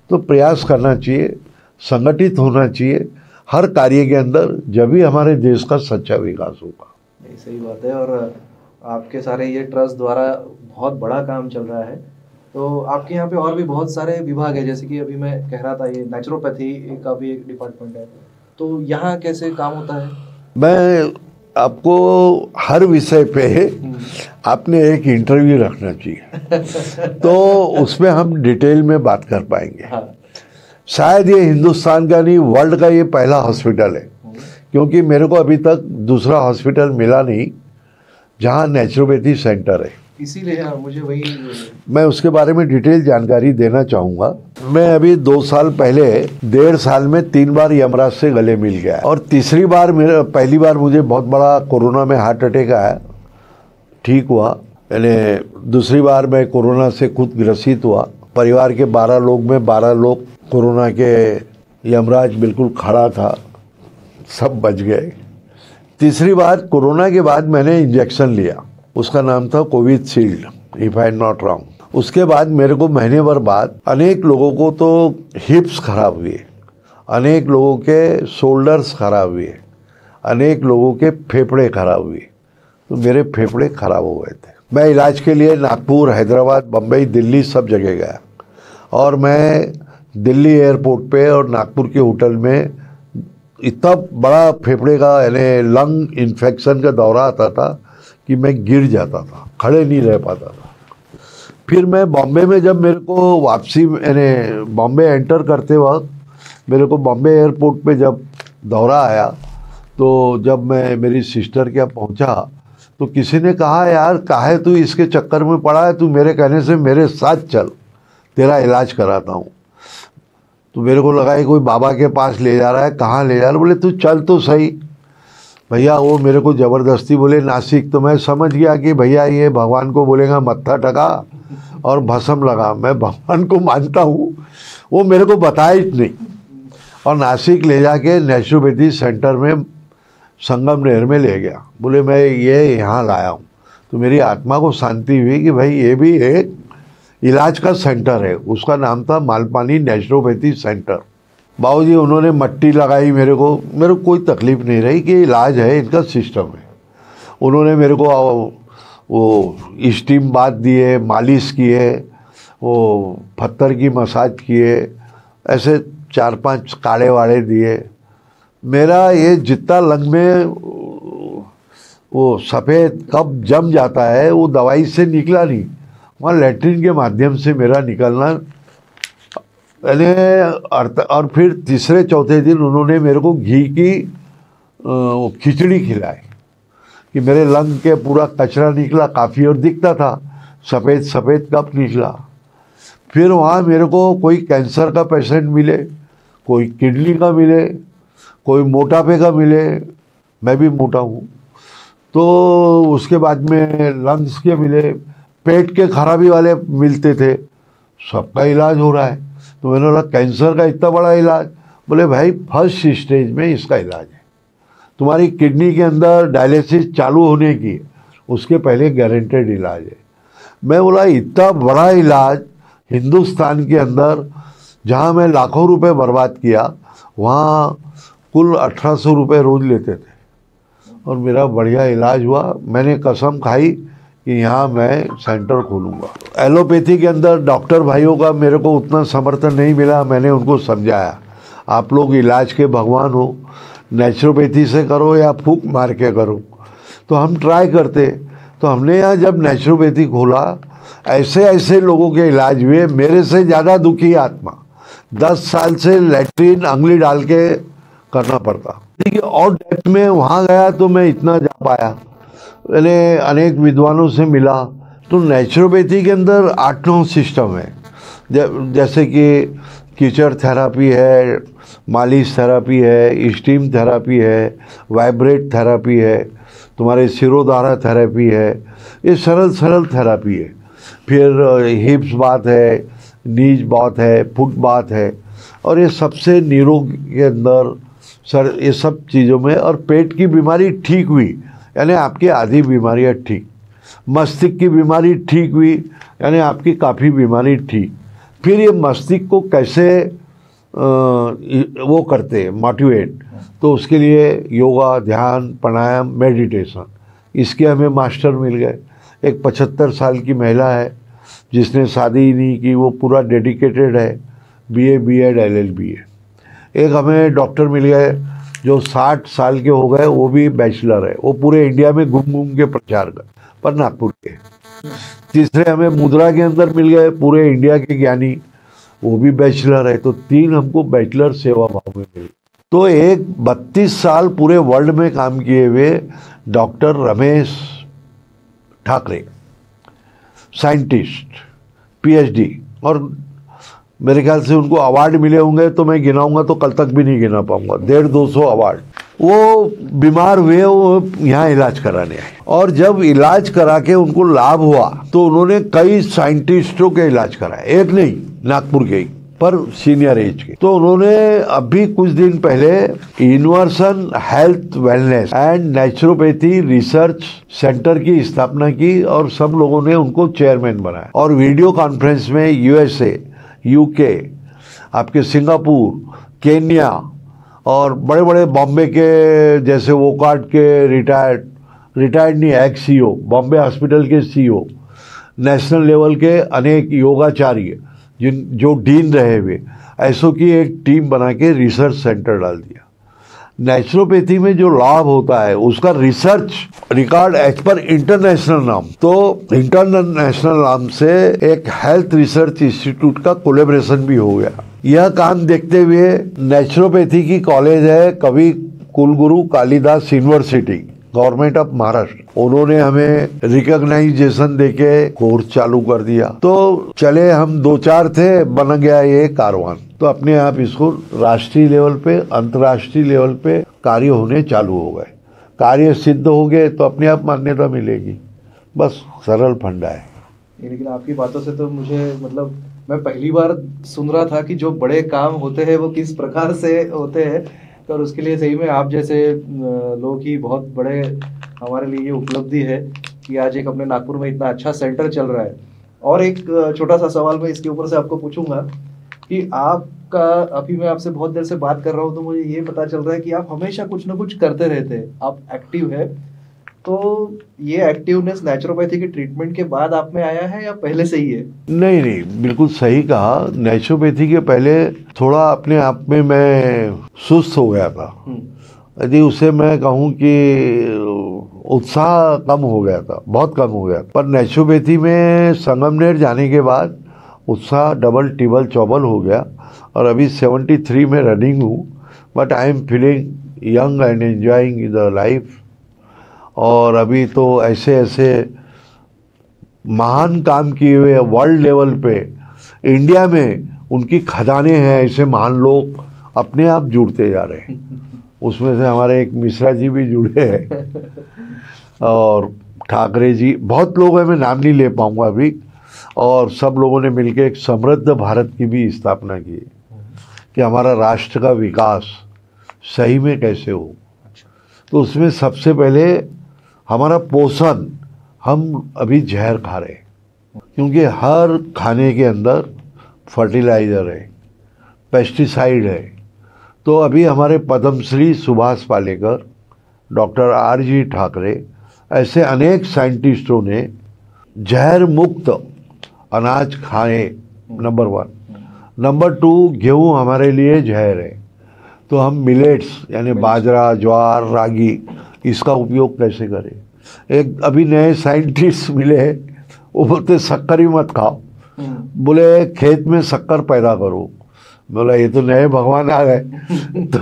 S2: तो प्रयास करना चाहिए, संगठित होना चाहिए हर कार्य के अंदर, जब भी हमारे देश का सच्चा विकास होगा।
S1: नहीं, सही बात है। और आपके सारे ये ट्रस्ट द्वारा बहुत बड़ा काम चल रहा है। तो आपके यहाँ पे और भी बहुत सारे विभाग है, जैसे कि अभी मैं कह रहा था ये नेचुरोपैथी का भी एक डिपार्टमेंट है, तो यहाँ कैसे काम होता है?
S2: मैं आपको हर विषय पे आपने एक इंटरव्यू रखना चाहिए तो उसमें हम डिटेल में बात कर पाएंगे।
S1: हाँ।
S2: शायद ये हिंदुस्तान का नहीं, वर्ल्ड का ये पहला हॉस्पिटल है, क्योंकि मेरे को अभी तक दूसरा हॉस्पिटल मिला नहीं जहाँ नेचुरोपैथी सेंटर है।
S1: इसीलिए मुझे वही,
S2: मैं उसके बारे में डिटेल जानकारी देना चाहूँगा। मैं अभी 2 साल पहले 1.5 साल में 3 बार यमराज से गले मिल गया, और तीसरी बार पहली बार मुझे बहुत बड़ा कोरोना में हार्ट अटैक आया, ठीक हुआ। यानी दूसरी बार मैं कोरोना से खुद ग्रसित हुआ। परिवार के 12 लोग में 12 लोग कोरोना के, यमराज बिल्कुल खड़ा था, सब बच गए। तीसरी बार कोरोना के बाद मैंने इंजेक्शन लिया, उसका नाम था Covishield, if I am not wrong. उसके बाद मेरे को महीने भर बाद अनेक लोगों को तो हिप्स खराब हुए, अनेक लोगों के शोल्डर्स खराब हुए, अनेक लोगों के फेफड़े खराब हुए। तो मेरे फेफड़े खराब हो गए थे। मैं इलाज के लिए नागपुर, हैदराबाद, बम्बई, दिल्ली सब जगह गया, और मैं दिल्ली एयरपोर्ट पे और नागपुर के होटल में इतना बड़ा फेफड़े का यानी लंग इन्फेक्शन का दौरा आता था कि मैं गिर जाता था, खड़े नहीं रह पाता था। फिर मैं बॉम्बे में, जब मेरे को वापसी यानी बॉम्बे एंटर करते वक्त मेरे को बॉम्बे एयरपोर्ट पे जब दौरा आया, तो जब मैं मेरी सिस्टर के यहाँ पहुँचा तो किसी ने कहा, यार काहे तू इसके चक्कर में पड़ा है, तू मेरे कहने से मेरे साथ चल, तेरा इलाज कराता हूँ। तो मेरे को लगा कि कोई बाबा के पास ले जा रहा है, कहाँ ले जा रहा है? बोले तू चल तो सही। भैया वो मेरे को ज़बरदस्ती बोले नासिक। तो मैं समझ गया कि भैया ये भगवान को बोलेगा मत्था टका और भस्म लगा। मैं भगवान को मानता हूँ, वो मेरे को बताया ही नहीं। और नासिक ले जाके नेचुरोपैथी सेंटर में संगमनेर में ले गया। बोले मैं ये यहाँ लाया हूँ। तो मेरी आत्मा को शांति हुई कि भाई ये भी एक इलाज का सेंटर है। उसका नाम था मालपानी नेचुरोपैथी सेंटर। बाबूजी उन्होंने मट्टी लगाई मेरे को कोई तकलीफ नहीं रही कि इलाज है, इनका सिस्टम है। उन्होंने मेरे को वो स्टीम बाथ दिए, मालिश किए, वो पत्थर की मसाज किए, ऐसे 4-5 काढ़े वाड़े दिए। मेरा ये जितना लंग में वो सफ़ेद कप जम जाता है वो दवाई से निकला नहीं, वहाँ लैट्रिन के माध्यम से मेरा निकलना। और फिर तीसरे चौथे दिन उन्होंने मेरे को घी की खिचड़ी खिलाई कि मेरे लंग के पूरा कचरा निकला काफ़ी और दिखता था, सफ़ेद सफ़ेद कप निकला। फिर वहाँ मेरे को कोई कैंसर का पेशेंट मिले, कोई किडनी का मिले, कोई मोटापे का मिले, मैं भी मोटा हूँ, तो उसके बाद में लंग्स के मिले, पेट के खराबी वाले मिलते थे, सबका इलाज हो रहा है। तो मैंने बोला कैंसर का इतना बड़ा इलाज? बोले भाई फर्स्ट स्टेज में इसका इलाज है, तुम्हारी किडनी के अंदर डायलिसिस चालू होने की, उसके पहले गारंटेड इलाज है। मैं बोला इतना बड़ा इलाज हिंदुस्तान के अंदर जहाँ मैं लाखों रुपए बर्बाद किया, वहाँ कुल 1800 रुपये रोज़ लेते थे और मेरा बढ़िया इलाज हुआ। मैंने कसम खाई कि यहाँ मैं सेंटर खोलूँगा। एलोपैथी के अंदर डॉक्टर भाइयों का मेरे को उतना समर्थन नहीं मिला। मैंने उनको समझाया आप लोग इलाज के भगवान हो, नेचुरोपैथी से करो या फूंक मार के करो, तो हम ट्राई करते। तो हमने यहाँ जब नेचुरोपैथी खोला, ऐसे ऐसे लोगों के इलाज हुए। मेरे से ज़्यादा दुखी आत्मा 10 साल से लैट्रिन अंगली डाल के करना पड़ता। देखिए और डेप्थ में वहाँ गया तो मैं इतना जा पाया। मैंने अनेक विद्वानों से मिला। तो नेचुरोपैथी के अंदर 8-9 सिस्टम है, जैसे कि कीचड़ थेरापी है, मालिश थेरापी है, स्टीम थेरापी है, वाइब्रेट थेरापी है, तुम्हारे सिरोधारा थेरापी है, ये सरल सरल थेरापी है। फिर हिप्स बात है, नीज बात है, फुट बात है, और ये सबसे निरोग के अंदर सर ये सब चीज़ों में। और पेट की बीमारी ठीक हुई यानी आपकी आधी बीमारियाँ ठीक, मस्तिष्क की बीमारी ठीक हुई यानी आपकी काफ़ी बीमारी ठीक। फिर ये मस्तिष्क को कैसे वो करते मोटिवेट, तो उसके लिए योगा, ध्यान, प्राणायाम, मेडिटेशन, इसके हमें मास्टर मिल गए। एक 75 साल की महिला है जिसने शादी ही नहीं की, वो पूरा डेडिकेटेड है, BA B.Ed LLB है। एक हमें डॉक्टर मिल गए जो 60 साल के हो गए, वो भी बैचलर है, वो पूरे इंडिया में घूम घूम के प्रचार कर, पर नागपुर के। तीसरे हमें मुद्रा के अंदर मिल गए, पूरे इंडिया के ज्ञानी, वो भी बैचलर है। तो 3 हमको बैचलर सेवा भाव में मिले। तो एक 32 साल पूरे वर्ल्ड में काम किए हुए doctor Ramesh Thackeray, scientist, PhD, और मेरे ख्याल से उनको अवार्ड मिले होंगे तो मैं गिनाऊंगा तो कल तक भी नहीं गिना पाऊंगा, 150-200 अवार्ड। वो बीमार हुए, वो यहाँ इलाज कराने आए, और जब इलाज करा के उनको लाभ हुआ तो उन्होंने कई साइंटिस्टों के इलाज कराए, एक नहीं, नागपुर के ही, पर सीनियर एज के। तो उन्होंने अभी कुछ दिन पहले universal health wellness and naturopathy research centre की स्थापना की, और सब लोगों ने उनको चेयरमैन बनाया। और वीडियो कॉन्फ्रेंस में USA, UK, आपके सिंगापुर, केन्या, और बड़े बड़े बॉम्बे के जैसे वोकार्ड के रिटायर्ड नहीं, एक्स CEO, बॉम्बे हॉस्पिटल के CEO, नेशनल लेवल के अनेक योगाचार्य जो डीन रहे हुए, ऐसों की एक टीम बना के रिसर्च सेंटर डाल दिया। नेचुरोपैथी में जो लाभ होता है उसका रिसर्च रिकॉर्ड एज पर इंटरनेशनल नाम, तो इंटरनेशनल नाम से एक हेल्थ रिसर्च इंस्टीट्यूट का कोलैबोरेशन भी हो गया। यह काम देखते हुए नेचुरोपैथी की कॉलेज है कवि कुलगुरु Kalidas university, government of Maharashtra, उन्होंने हमें रिकॉग्नाइजेशन देके कोर्स चालू कर दिया। तो चले हम 2-4 थे, बन गया ये कारवान। तो अपने आप इसको राष्ट्रीय लेवल पे, अंतर्राष्ट्रीय लेवल पे कार्य होने चालू हो गए। कार्य सिद्ध हो गए तो अपने आप मान्यता मिलेगी, बस सरल फंडा है।
S1: लेकिन आपकी बातों से तो मुझे मतलब मैं पहली बार सुन रहा था कि जो बड़े काम होते हैं वो किस प्रकार से होते हैं, और उसके लिए सही में आप जैसे लोग ही बहुत बड़े हमारे लिए ये उपलब्धि है कि आज एक अपने नागपुर में इतना अच्छा सेंटर चल रहा है। और एक छोटा सा सवाल मैं इसके ऊपर से आपको पूछूंगा कि आपका, अभी मैं आपसे बहुत देर से बात कर रहा हूँ तो मुझे ये पता चल रहा है कि आप हमेशा कुछ ना कुछ करते रहते हैं, आप एक्टिव है। तो ये एक्टिवनेस नेचुरोपैथी की ट्रीटमेंट के बाद आप में आया है या पहले से ही है?
S2: नहीं नहीं, बिल्कुल सही कहा। नेचुरोपैथी के पहले थोड़ा अपने आप में मैं सुस्त हो गया था। यदि उसे मैं कहूँ कि उत्साह कम हो गया था, बहुत कम हो गया। पर नेचुरोपैथी में संगमनेर जाने के बाद उत्साह डबल टिबल चौबल हो गया और अभी 73 में रनिंग हूँ। But I am feeling young and enjoying the life. और अभी तो ऐसे ऐसे महान काम किए हुए वर्ल्ड लेवल पे, इंडिया में उनकी खदानें हैं, ऐसे महान लोग अपने आप जुड़ते जा रहे हैं। उसमें से हमारे एक मिश्रा जी भी जुड़े हैं और ठाकरे जी, बहुत लोग हैं, मैं नाम नहीं ले पाऊंगा अभी। और सब लोगों ने मिलकर एक समृद्ध भारत की भी स्थापना की कि हमारा राष्ट्र का विकास सही में कैसे हो। तो उसमें सबसे पहले हमारा पोषण, हम अभी जहर खा रहे हैं क्योंकि हर खाने के अंदर फर्टिलाइज़र है, पेस्टिसाइड है। तो अभी हमारे पद्मश्री सुभाष पालेकर, डॉक्टर R.G. ठाकरे, ऐसे अनेक साइंटिस्टों ने जहर मुक्त अनाज खाए, नंबर 1। नंबर 2, गेहूँ हमारे लिए जहर है। तो हम मिलेट्स यानी बाजरा, ज्वार, रागी, इसका उपयोग कैसे करें। एक अभी नए साइंटिस्ट मिले हैं, वो बोलते शक्कर ही मत खाओ, बोले खेत में शक्कर पैदा करो। बोला ये तो नए भगवान आ गए। तो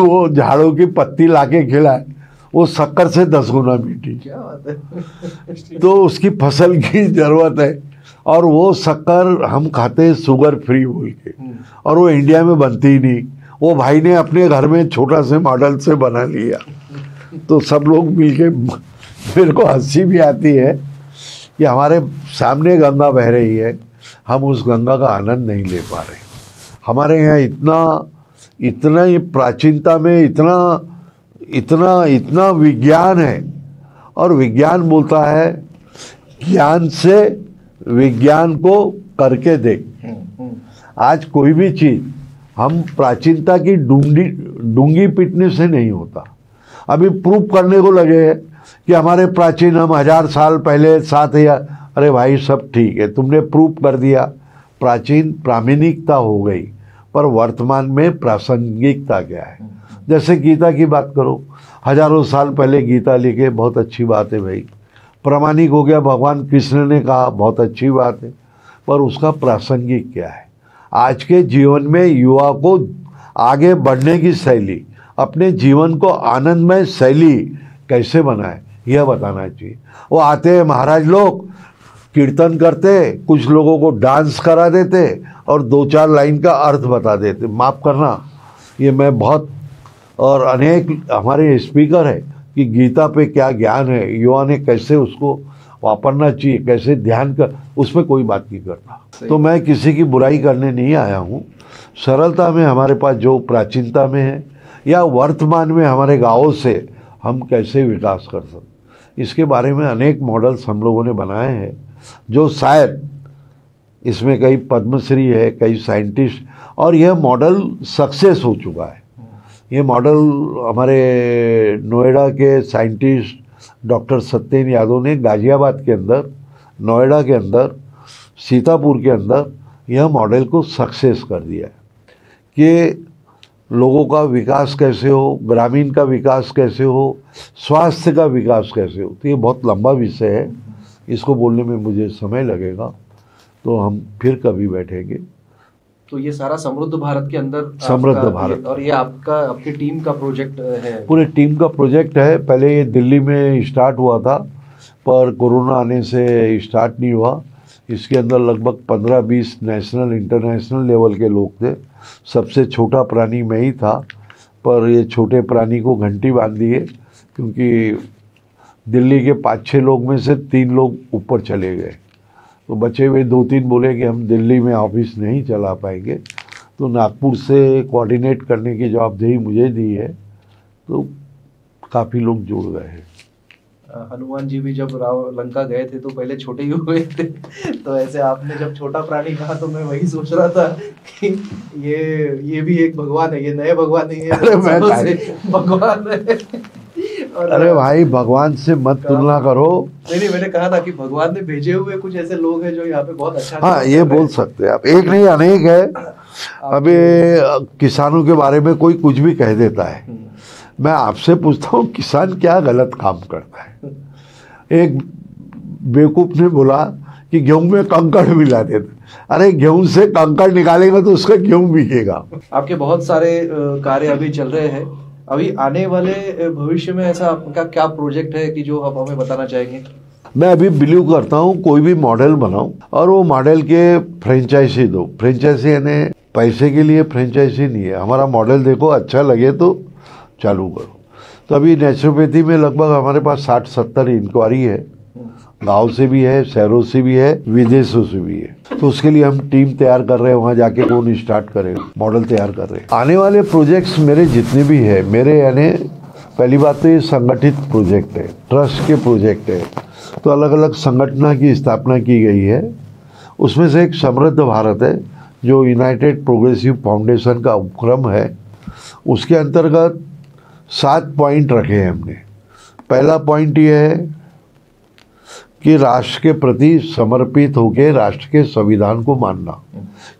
S2: वो झाड़ू की पत्ती लाके खिलाए, वो शक्कर से 10 गुना मीठी।
S1: क्या बात है।
S2: तो उसकी फसल की जरूरत है और वो शक्कर हम खाते हैं शुगर फ्री बोल के, और वो इंडिया में बनती ही नहीं। वो भाई ने अपने घर में छोटा से मॉडल से बना लिया। तो सब लोग मिलके, मेरे को हंसी भी आती है कि हमारे सामने गंगा बह रही है, हम उस गंगा का आनंद नहीं ले पा रहे। हमारे यहाँ इतना ये प्राचीनता में इतना विज्ञान है, और विज्ञान बोलता है ज्ञान से विज्ञान को करके देख। आज कोई भी चीज हम प्राचीनता की डूंगी पीटने से नहीं होता। अभी प्रूफ करने को लगे हैं कि हमारे प्राचीन, हम 1000 साल पहले 7000, अरे भाई सब ठीक है, तुमने प्रूफ कर दिया, प्राचीन प्रामाणिकता हो गई, पर वर्तमान में प्रासंगिकता क्या है। जैसे गीता की बात करो, हजारों साल पहले गीता लिखे, बहुत अच्छी बात है भाई, प्रामाणिक हो गया, भगवान कृष्ण ने कहा, बहुत अच्छी बात है, पर उसका प्रासंगिक क्या है। आज के जीवन में युवा को आगे बढ़ने की शैली, अपने जीवन को आनंदमय शैली कैसे बनाए, यह बताना चाहिए। वो आते हैं महाराज लोग, कीर्तन करते, कुछ लोगों को डांस करा देते और 2-4 लाइन का अर्थ बता देते। माफ़ करना, ये मैं बहुत, और अनेक हमारे स्पीकर है कि गीता पे क्या ज्ञान है, युवा ने कैसे उसको वापरना चाहिए, कैसे ध्यान कर, उसमें कोई बात नहीं करता। तो मैं किसी की बुराई करने नहीं आया हूँ। सरलता में हमारे पास जो प्राचीनता में है, या वर्तमान में हमारे गाँवों से हम कैसे विकास कर सकते, इसके बारे में अनेक मॉडल्स हम लोगों ने बनाए हैं, जो शायद इसमें कई पद्मश्री है, कई साइंटिस्ट, और यह मॉडल सक्सेस हो चुका है। ये मॉडल हमारे नोएडा के साइंटिस्ट डॉक्टर सत्येन यादव ने गाजियाबाद के अंदर, नोएडा के अंदर, सीतापुर के अंदर यह मॉडल को सक्सेस कर दिया है कि लोगों का विकास कैसे हो, ग्रामीण का विकास कैसे हो, स्वास्थ्य का विकास कैसे हो। तो ये बहुत लंबा विषय है, इसको बोलने में मुझे समय लगेगा, तो हम फिर कभी बैठेंगे।
S1: तो ये सारा समृद्ध भारत के अंदर,
S2: समृद्ध भारत,
S1: और ये आपकी टीम का प्रोजेक्ट है? पूरे
S2: टीम का प्रोजेक्ट है। पहले ये दिल्ली में स्टार्ट हुआ था, पर कोरोना आने से स्टार्ट नहीं हुआ। इसके अंदर लगभग 15-20 नेशनल इंटरनेशनल लेवल के लोग थे। सबसे छोटा प्राणी मैं ही था, पर ये छोटे प्राणी को घंटी बांध दिए, क्योंकि दिल्ली के 5-6 लोग में से 3 लोग ऊपर चले गए। तो बचे हुए 2-3 बोले कि हम दिल्ली में ऑफिस नहीं चला पाएंगे, तो नागपुर से कोऑर्डिनेट करने की जवाबदेही मुझे दी है। तो काफ़ी लोग जुड़ गए हैं।
S1: हनुमान जी भी जब लंका गए थे तो पहले छोटे ही हुए थे, तो ऐसे आपने जब छोटा प्राणी कहा तो मैं वही सोच रहा था कि ये भी एक भगवान है, ये नए भगवान नहीं है, भगवान है। और
S2: अरे भाई, भगवान से मत तुलना करो।
S1: नहीं, मैंने कहा था कि भगवान ने भेजे हुए कुछ ऐसे लोग हैं जो यहाँ पे बहुत अच्छा
S2: हाँ, ये बोल सकते हैं आप, एक नहीं अनेक है। अभी किसानों के बारे में कोई कुछ भी कह देता है। मैं आपसे पूछता हूँ, किसान क्या गलत काम करता है? एक बेवकूफ ने बोला कि गेहूं में कंकड़ मिला देते। अरे, गेहूं से कंकड़ निकालेगा तो उसका गेहूं बिकेगा।
S1: आपके बहुत सारे कार्य अभी चल रहे हैं। अभी आने वाले भविष्य में ऐसा आपका क्या प्रोजेक्ट है कि जो आप हमें बताना चाहेंगे?
S2: मैं अभी बिलीव करता हूँ कोई भी मॉडल बनाओ और वो मॉडल के फ्रेंचाइजी दो। फ्रेंचाइजी यानी पैसे के लिए फ्रेंचाइजी नहीं है। हमारा मॉडल देखो, अच्छा लगे तो चालू करो। तो अभी नेचुरोपैथी में लगभग हमारे पास 60-70 इंक्वायरी है। गांव से भी है, शहरों से भी है, विदेशों से भी है। तो उसके लिए हम टीम तैयार कर रहे हैं, वहाँ जाके कौन स्टार्ट करेगा, मॉडल तैयार कर रहे हैं। आने वाले प्रोजेक्ट्स मेरे जितने भी है, मेरे यानी पहली बात तो ये संगठित प्रोजेक्ट है, ट्रस्ट के प्रोजेक्ट है। तो अलग अलग संगठन की स्थापना की गई है। उसमें से एक समृद्ध भारत है, जो यूनाइटेड प्रोग्रेसिव फाउंडेशन का उपक्रम है। उसके अंतर्गत 7 पॉइंट रखे हैं हमने। पहला पॉइंट ये है कि राष्ट्र के प्रति समर्पित होकर राष्ट्र के संविधान को मानना,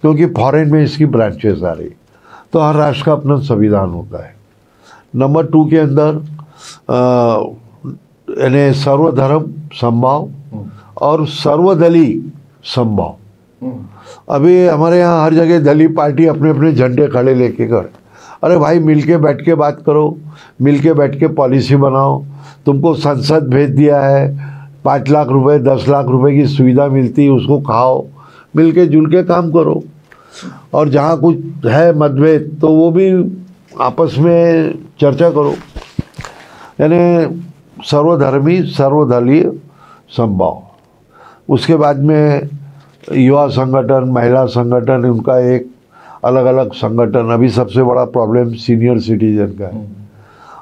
S2: क्योंकि फॉरेन में इसकी ब्रांचेस आ रही, तो हर राष्ट्र का अपना संविधान होता है। नंबर 2 के अंदर यानी सर्वधर्म समभाव और सर्वदलीय समभाव। अभी हमारे यहाँ हर जगह दलीय पार्टी अपने अपने झंडे खड़े लेके कर। अरे भाई, मिलके बैठ के बात करो, मिलके बैठ के पॉलिसी बनाओ। तुमको संसद भेज दिया है, 5 लाख रुपए 10 लाख रुपए की सुविधा मिलती है, उसको खाओ, मिलके जुल के काम करो। और जहाँ कुछ है मतभेद तो वो भी आपस में चर्चा करो। यानी सर्वधर्मी सर्वदलीय समभाव। उसके बाद में युवा संगठन, महिला संगठन, उनका एक अलग अलग संगठन। अभी सबसे बड़ा प्रॉब्लम सीनियर सिटीजन का है।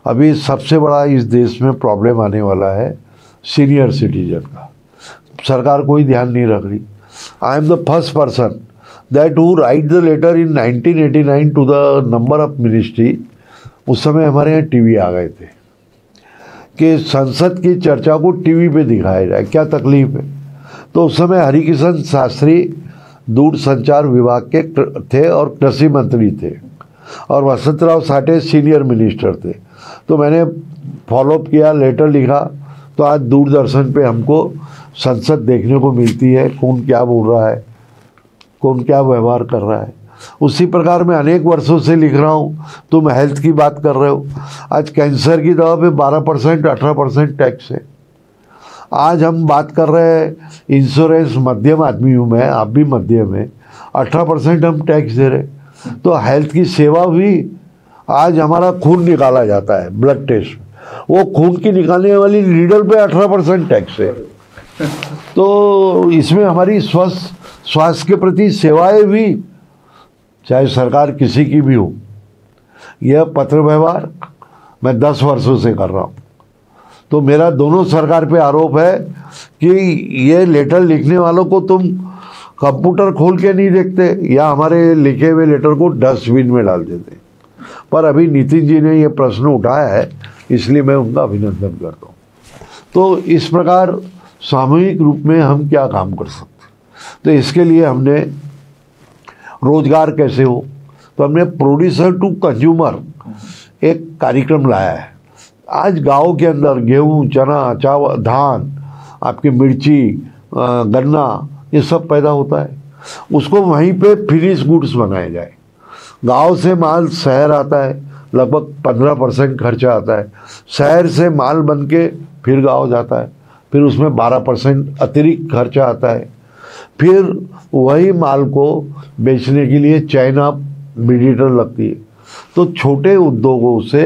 S2: अभी सबसे बड़ा इस देश में प्रॉब्लम आने वाला है सीनियर सिटीजन का। सरकार कोई ध्यान नहीं रख रही। I am the first person that who write the letter in 1989 to the number of ministry. उस समय हमारे यहाँ टीवी आ गए थे कि संसद की चर्चा को टीवी पे दिखाया जाए, क्या तकलीफ है। तो उस समय हरिकिशन शास्त्री दूरसंचार विभाग के थे और कृषि मंत्री थे, और वसंतराव साठे सीनियर मिनिस्टर थे। तो मैंने फॉलोअप किया, लेटर लिखा। तो आज दूरदर्शन पे हमको संसद देखने को मिलती है, कौन क्या बोल रहा है, कौन क्या व्यवहार कर रहा है। उसी प्रकार मैं अनेक वर्षों से लिख रहा हूँ। तुम हेल्थ की बात कर रहे हो, आज कैंसर की दवा पे 12% 18% टैक्स है। आज हम बात कर रहे हैं इंश्योरेंस, मध्यम आदमी हूँ मैं, आप भी मध्यम है, 18% हम टैक्स दे रहे। तो हेल्थ की सेवा भी, आज हमारा खून निकाला जाता है ब्लड टेस्ट, वो खून की निकालने वाली नीडल पे 18% टैक्स है। तो इसमें हमारी स्वास्थ्य के प्रति सेवाएं भी, चाहे सरकार किसी की भी हो, यह पत्र व्यवहार मैं 10 वर्षों से कर रहा हूँ। तो मेरा दोनों सरकार पे आरोप है कि ये लेटर लिखने वालों को तुम कंप्यूटर खोल के नहीं देखते, या हमारे लिखे हुए लेटर को डस्टबिन में डाल देते। पर अभी नितिन जी ने ये प्रश्न उठाया है, इसलिए मैं उनका अभिनंदन करता हूँ। तो इस प्रकार सामूहिक रूप में हम क्या काम कर सकते, तो इसके लिए हमने रोजगार कैसे हो, तो हमने प्रोड्यूसर टू कंज्यूमर एक कार्यक्रम लाया है। आज गांव के अंदर गेहूं, चना, चावल, धान, आपकी मिर्ची, गन्ना, ये सब पैदा होता है। उसको वहीं पे फिनिश गुड्स बनाया जाए। गांव से माल शहर आता है, लगभग 15% खर्चा आता है। शहर से माल बन के फिर गांव जाता है, फिर उसमें 12% अतिरिक्त खर्चा आता है। फिर वही माल को बेचने के लिए चैन ऑफ मीडिएटर लगती है। तो छोटे उद्योगों से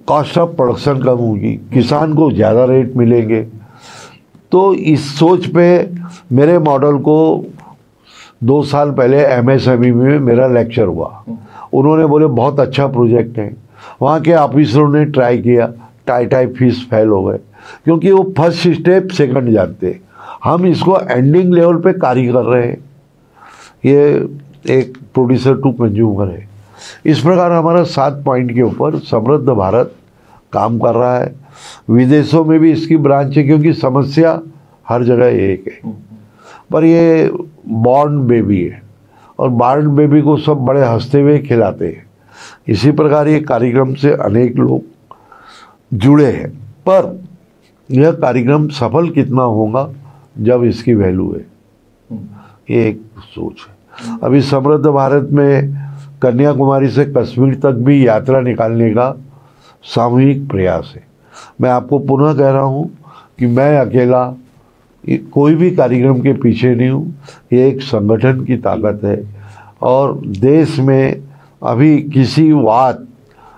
S2: कॉस्ट ऑफ प्रोडक्शन कम होगी, किसान को ज़्यादा रेट मिलेंगे। तो इस सोच पे मेरे मॉडल को 2 साल पहले एमएसएमई में मेरा लेक्चर हुआ। उन्होंने बोले बहुत अच्छा प्रोजेक्ट है। वहाँ के ऑफिसरों ने ट्राई किया, टाई फीस फेल हो गए, क्योंकि वो फर्स्ट स्टेप सेकंड जानते। हम इसको एंडिंग लेवल पे कार्य कर रहे हैं। ये एक प्रोड्यूसर टू कंज्यूमर है। इस प्रकार हमारा 7 पॉइंट के ऊपर समृद्ध भारत काम कर रहा है। विदेशों में भी इसकी ब्रांच है, क्योंकि समस्या हर जगह एक है। पर ये बॉर्न बेबी है और बॉर्न बेबी को सब बड़े हंसते हुए खिलाते हैं। इसी प्रकार ये कार्यक्रम से अनेक लोग जुड़े हैं, पर यह कार्यक्रम सफल कितना होगा जब इसकी वैल्यू है, ये एक सोच है। अभी समृद्ध भारत में कन्याकुमारी से कश्मीर तक भी यात्रा निकालने का सामूहिक प्रयास है। मैं आपको पुनः कह रहा हूँ कि मैं अकेला कोई भी कार्यक्रम के पीछे नहीं हूँ, ये एक संगठन की ताकत है। और देश में अभी किसी वाद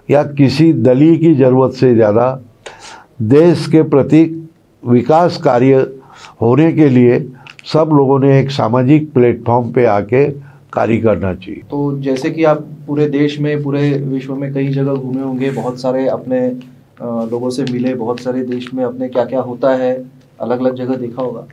S2: या किसी दलीय की ज़रूरत से ज़्यादा देश के प्रति विकास कार्य होने के लिए सब लोगों ने एक सामाजिक प्लेटफॉर्म पे आके कार्य करना चाहिए।
S1: तो जैसे कि आप पूरे देश में, पूरे विश्व में कई जगह घूमे होंगे, बहुत सारे अपने लोगों से मिले, बहुत सारे देश में अपने क्या क्या होता है अलग अलग जगह देखा होगा।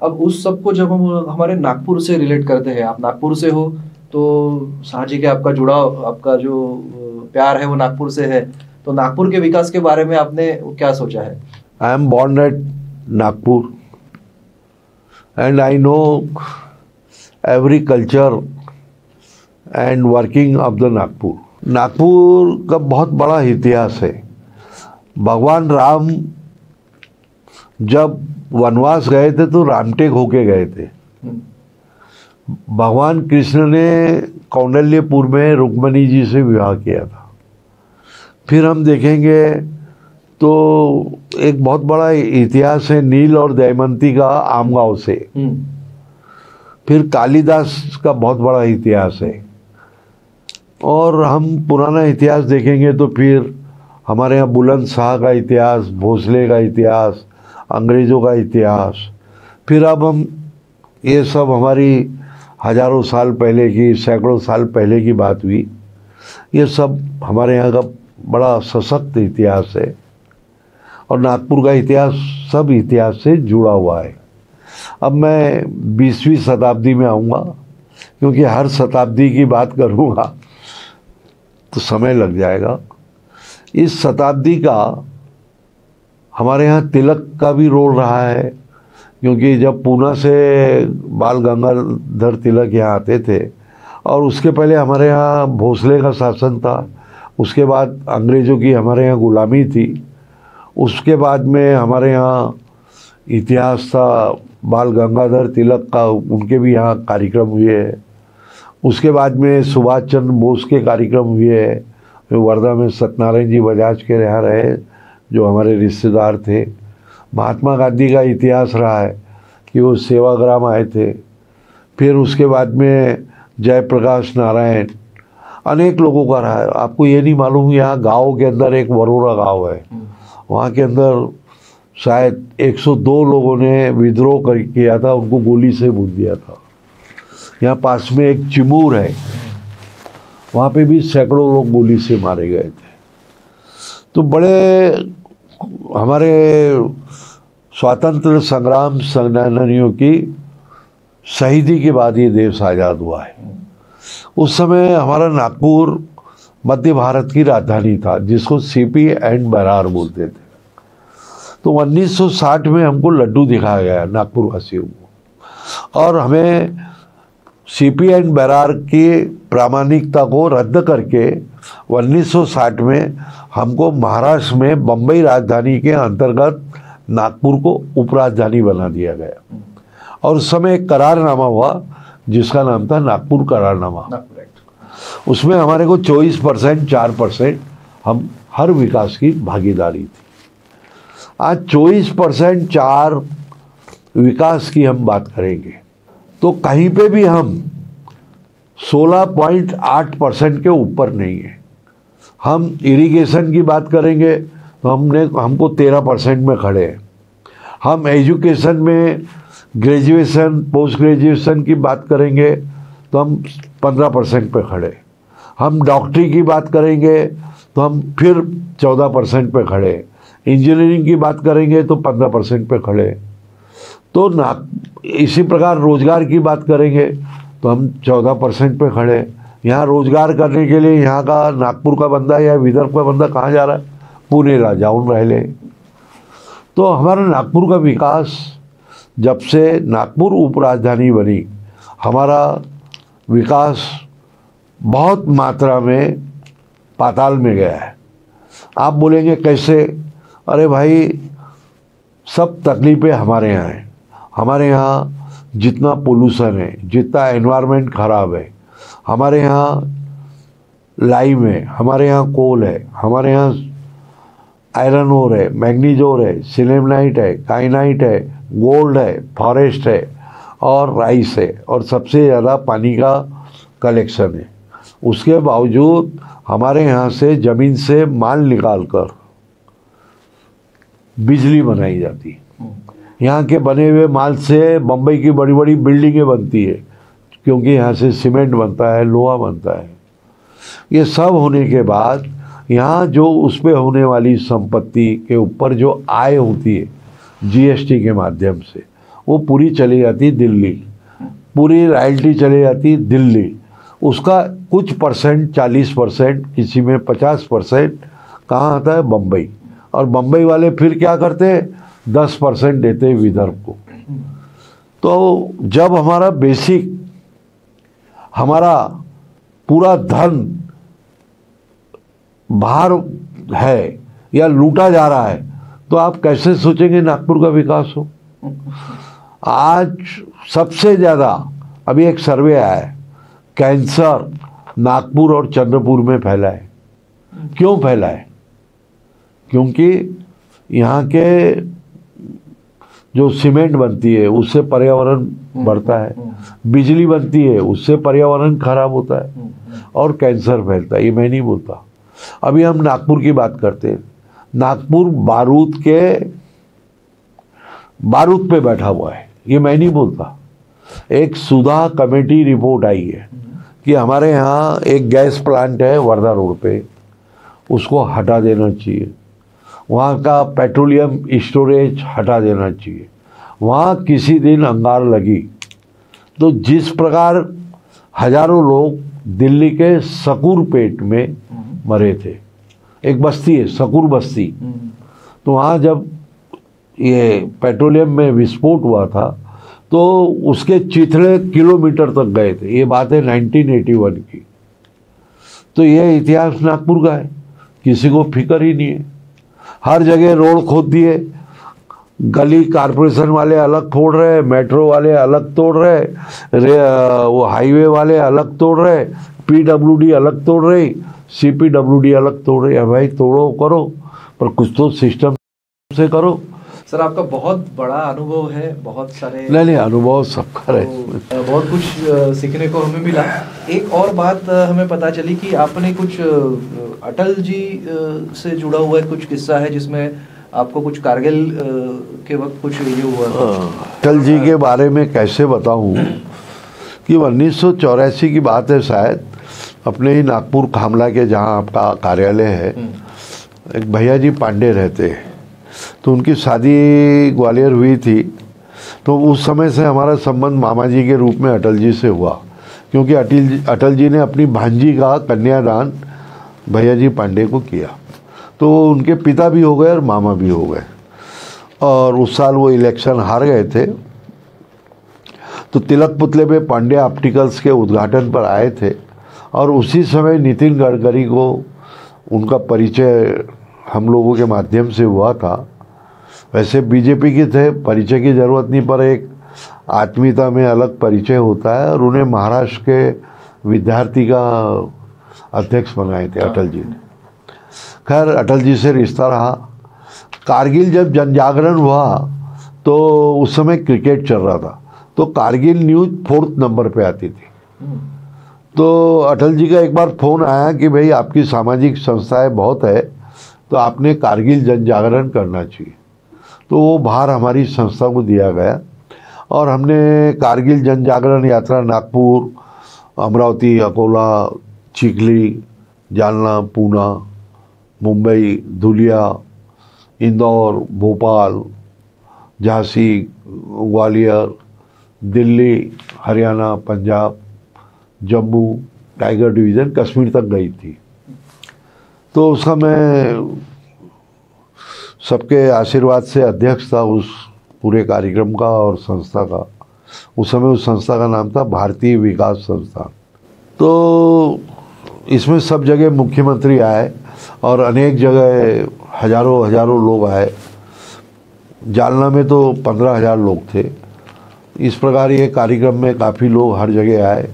S1: अब उस सब को जब हम हमारे नागपुर से रिलेट करते हैं, आप नागपुर से हो तो साहजिक है आपका जुड़ाव, आपका जो प्यार है वो नागपुर से है। तो नागपुर के विकास के बारे में आपने क्या सोचा है?
S2: I am born at Nagpur and I know every culture and working of the Nagpur. Nagpur का बहुत बड़ा इतिहास है। भगवान राम जब वनवास गए थे तो रामटेक होके गए थे। भगवान कृष्ण ने कौंडल्यपुर में रुक्मणी जी से विवाह किया था। फिर हम देखेंगे तो एक बहुत बड़ा इतिहास है नील और दमयंती का आमगांव से। फिर कालिदास का बहुत बड़ा इतिहास है। और हम पुराना इतिहास देखेंगे तो फिर हमारे यहाँ बुलंद शाह का इतिहास, भोसले का इतिहास, अंग्रेज़ों का इतिहास। फिर अब हम ये सब हमारी हजारों साल पहले की, सैकड़ों साल पहले की बात हुई। ये सब हमारे यहाँ का बड़ा सशक्त इतिहास है और नागपुर का इतिहास सब इतिहास से जुड़ा हुआ है। अब मैं 20वीं शताब्दी में आऊँगा, क्योंकि हर शताब्दी की बात करूँगा तो समय लग जाएगा। इस शताब्दी का हमारे यहाँ तिलक का भी रोल रहा है, क्योंकि जब पूना से बाल गंगाधर तिलक यहाँ आते थे और उसके पहले हमारे यहाँ भोसले का शासन था, उसके बाद अंग्रेज़ों की हमारे यहाँ गुलामी थी, उसके बाद में हमारे यहाँ इतिहास था बाल गंगाधर तिलक का, उनके भी यहाँ कार्यक्रम हुए हैं। उसके बाद में सुभाष चंद्र बोस के कार्यक्रम हुए हैं। वर्धा में सत्यनारायण जी बजाज के यहाँ रहे, जो हमारे रिश्तेदार थे। महात्मा गांधी का इतिहास रहा है कि वो सेवाग्राम आए थे। फिर उसके बाद में जयप्रकाश नारायण, अनेक लोगों का रहा है। आपको ये नहीं मालूम, यहाँ गांव के अंदर एक वरोरा गांव है, वहाँ के अंदर शायद 102 लोगों ने विद्रोह किया था, उनको गोली से भून दिया था। यहाँ पास में एक चिमूर है, वहाँ पे भी सैकड़ों लोग गोली से मारे गए थे। तो बड़े हमारे स्वातंत्र संग्राम सेनानियों की शहीदी के बाद ये देश आज़ाद हुआ है। उस समय हमारा नागपुर मध्य भारत की राजधानी था, जिसको सीपी एंड बरार बोलते थे। तो 1960 में हमको लड्डू दिखाया गया नागपुर वासियों को, और हमें सीपी एंड बरार की प्रामाणिकता को रद्द करके 1960 में हमको महाराष्ट्र में बम्बई राजधानी के अंतर्गत नागपुर को उपराजधानी बना दिया गया। और उस समय एक करारनामा हुआ जिसका नाम था नागपुर करारनामा। उसमें हमारे को 24% 4% हम हर विकास की भागीदारी थी। आज 24% 4 विकास की हम बात करेंगे तो कहीं पे भी हम 16.8% के ऊपर नहीं है। हम इरिगेशन की बात करेंगे तो हमको 13% में खड़े हैं। हम एजुकेशन में ग्रेजुएशन पोस्ट ग्रेजुएशन की बात करेंगे तो हम 15% पे खड़े। हम डॉक्टरी की बात करेंगे तो हम फिर 14% पे खड़े। इंजीनियरिंग की बात करेंगे तो 15% पे खड़े। तो इसी प्रकार रोज़गार की बात करेंगे तो हम 14% पे खड़े। यहाँ रोज़गार करने के लिए यहाँ का नागपुर का बंदा या विदर्भ का बंदा कहाँ जा रहा है? पुणे ला जाऊन रहे। तो हमारा नागपुर का विकास, जब से नागपुर उपराजधानी बनी, हमारा विकास बहुत मात्रा में पाताल में गया है। आप बोलेंगे कैसे? अरे भाई, सब तकलीफ़ें हमारे यहाँ हैं। हमारे यहाँ जितना पोल्यूशन है, जितना एनवायरनमेंट ख़राब है, हमारे यहाँ लाइम है, हमारे यहाँ कोल है, हमारे यहाँ आयरन ओर है, मैग्नीज ओर है, सिलेमनाइट है, काइनाइट है, गोल्ड है, फॉरेस्ट है और राइस है, और सबसे ज़्यादा पानी का कलेक्शन है। उसके बावजूद हमारे यहाँ से ज़मीन से माल निकाल कर बिजली बनाई जाती है। यहाँ के बने हुए माल से बम्बई की बड़ी बड़ी बिल्डिंगें बनती है, क्योंकि यहाँ से सीमेंट बनता है, लोहा बनता है। ये सब होने के बाद यहाँ जो उस पर होने वाली संपत्ति के ऊपर जो आय होती है जीएसटी के माध्यम से, वो पूरी चली जाती दिल्ली, पूरी रॉयल्टी चली जाती दिल्ली। उसका कुछ परसेंट, 40%, किसी में 50% कहाँ आता है? बम्बई। और बम्बई वाले फिर क्या करते हैं? 10% देते हैं विदर्भ को। तो जब हमारा बेसिक, हमारा पूरा धन बाहर है या लूटा जा रहा है, तो आप कैसे सोचेंगे नागपुर का विकास हो? आज सबसे ज़्यादा, अभी एक सर्वे आया है, कैंसर नागपुर और चंद्रपुर में फैला है। क्यों फैला है? क्योंकि यहाँ के जो सीमेंट बनती है उससे पर्यावरण बढ़ता है, बिजली बनती है उससे पर्यावरण खराब होता है और कैंसर फैलता है। ये मैं नहीं बोलता। अभी हम नागपुर की बात करते हैं। नागपुर बारूद पे बैठा हुआ है, ये मैं नहीं बोलता। एक सुधा कमेटी रिपोर्ट आई है कि हमारे यहाँ एक गैस प्लांट है वर्धा रोड पे, उसको हटा देना चाहिए। वहाँ का पेट्रोलियम स्टोरेज हटा देना चाहिए। वहाँ किसी दिन अंगार लगी तो जिस प्रकार हजारों लोग दिल्ली के सकूरपेट में मरे थे, एक बस्ती है सकूर बस्ती, तो वहाँ जब ये पेट्रोलियम में विस्फोट हुआ था तो उसके चिथड़े किलोमीटर तक गए थे। ये बात है 1981 की। तो ये इतिहास नागपुर का है, किसी को फिक्र ही नहीं है। हर जगह रोड खोद दिए, गली कारपोरेशन वाले अलग तोड़ रहे, मेट्रो वाले अलग तोड़ रहे, वो हाईवे वाले अलग तोड़ रहे, पीडब्ल्यूडी अलग तोड़ रही, सीपीडब्ल्यूडी अलग तोड़ रही है। भाई तोड़ो करो, पर कुछ तो सिस्टम से करो।
S1: सर, आपका बहुत बड़ा अनुभव है, बहुत सारे
S2: नहीं अनुभव सबका है,
S1: तो बहुत कुछ सीखने को हमें मिला। एक और बात हमें पता चली कि आपने कुछ अटल जी से जुड़ा हुआ कुछ किस्सा है जिसमें आपको कुछ कारगिल के वक्त कुछ ये हुआ।
S2: अटल जी के बारे में कैसे बताऊं कि 1984 की बात है शायद, अपने ही नागपुर खामला के जहां आपका कार्यालय है, एक भैया जी पांडे रहते हैं, तो उनकी शादी ग्वालियर हुई थी। तो उस समय से हमारा संबंध मामा जी के रूप में अटल जी से हुआ, क्योंकि अटल जी ने अपनी भांजी का कन्यादान भैया जी पांडे को किया। तो उनके पिता भी हो गए और मामा भी हो गए, और उस साल वो इलेक्शन हार गए थे। तो तिलक पुतले पे पांडे ऑप्टिकल्स के उद्घाटन पर आए थे, और उसी समय नितिन गडकरी को उनका परिचय हम लोगों के माध्यम से हुआ था। वैसे बीजेपी के थे, परिचय की ज़रूरत नहीं, पर एक आत्मीयता में अलग परिचय होता है, और उन्हें महाराष्ट्र के विद्यार्थी का अध्यक्ष बनाए थे अटल जी ने। खैर अटल जी से रिश्ता रहा। कारगिल जब जन जागरण हुआ तो उस समय क्रिकेट चल रहा था, तो कारगिल न्यूज़ 4th नंबर पे आती थी। तो अटल जी का एक बार फ़ोन आया कि भाई आपकी सामाजिक संस्थाएं बहुत है, तो आपने कारगिल जन जागरण करना चाहिए। तो वो भार हमारी संस्था को दिया गया, और हमने कारगिल जन जागरण यात्रा नागपुर, अमरावती, अकोला, चिखली, जालना, पूना, मुंबई, धुलिया, इंदौर, भोपाल, झांसी, ग्वालियर, दिल्ली, हरियाणा, पंजाब, जम्मू, टाइगर डिवीज़न, कश्मीर तक गई थी। तो उसका मैं सबके आशीर्वाद से अध्यक्ष था उस पूरे कार्यक्रम का और संस्था का। उस समय उस संस्था का नाम था भारतीय विकास संस्थान। तो इसमें सब जगह मुख्यमंत्री आए और अनेक जगह हजारों लोग आए। जालना में तो 15,000 लोग थे। इस प्रकार ये कार्यक्रम में काफ़ी लोग हर जगह आए।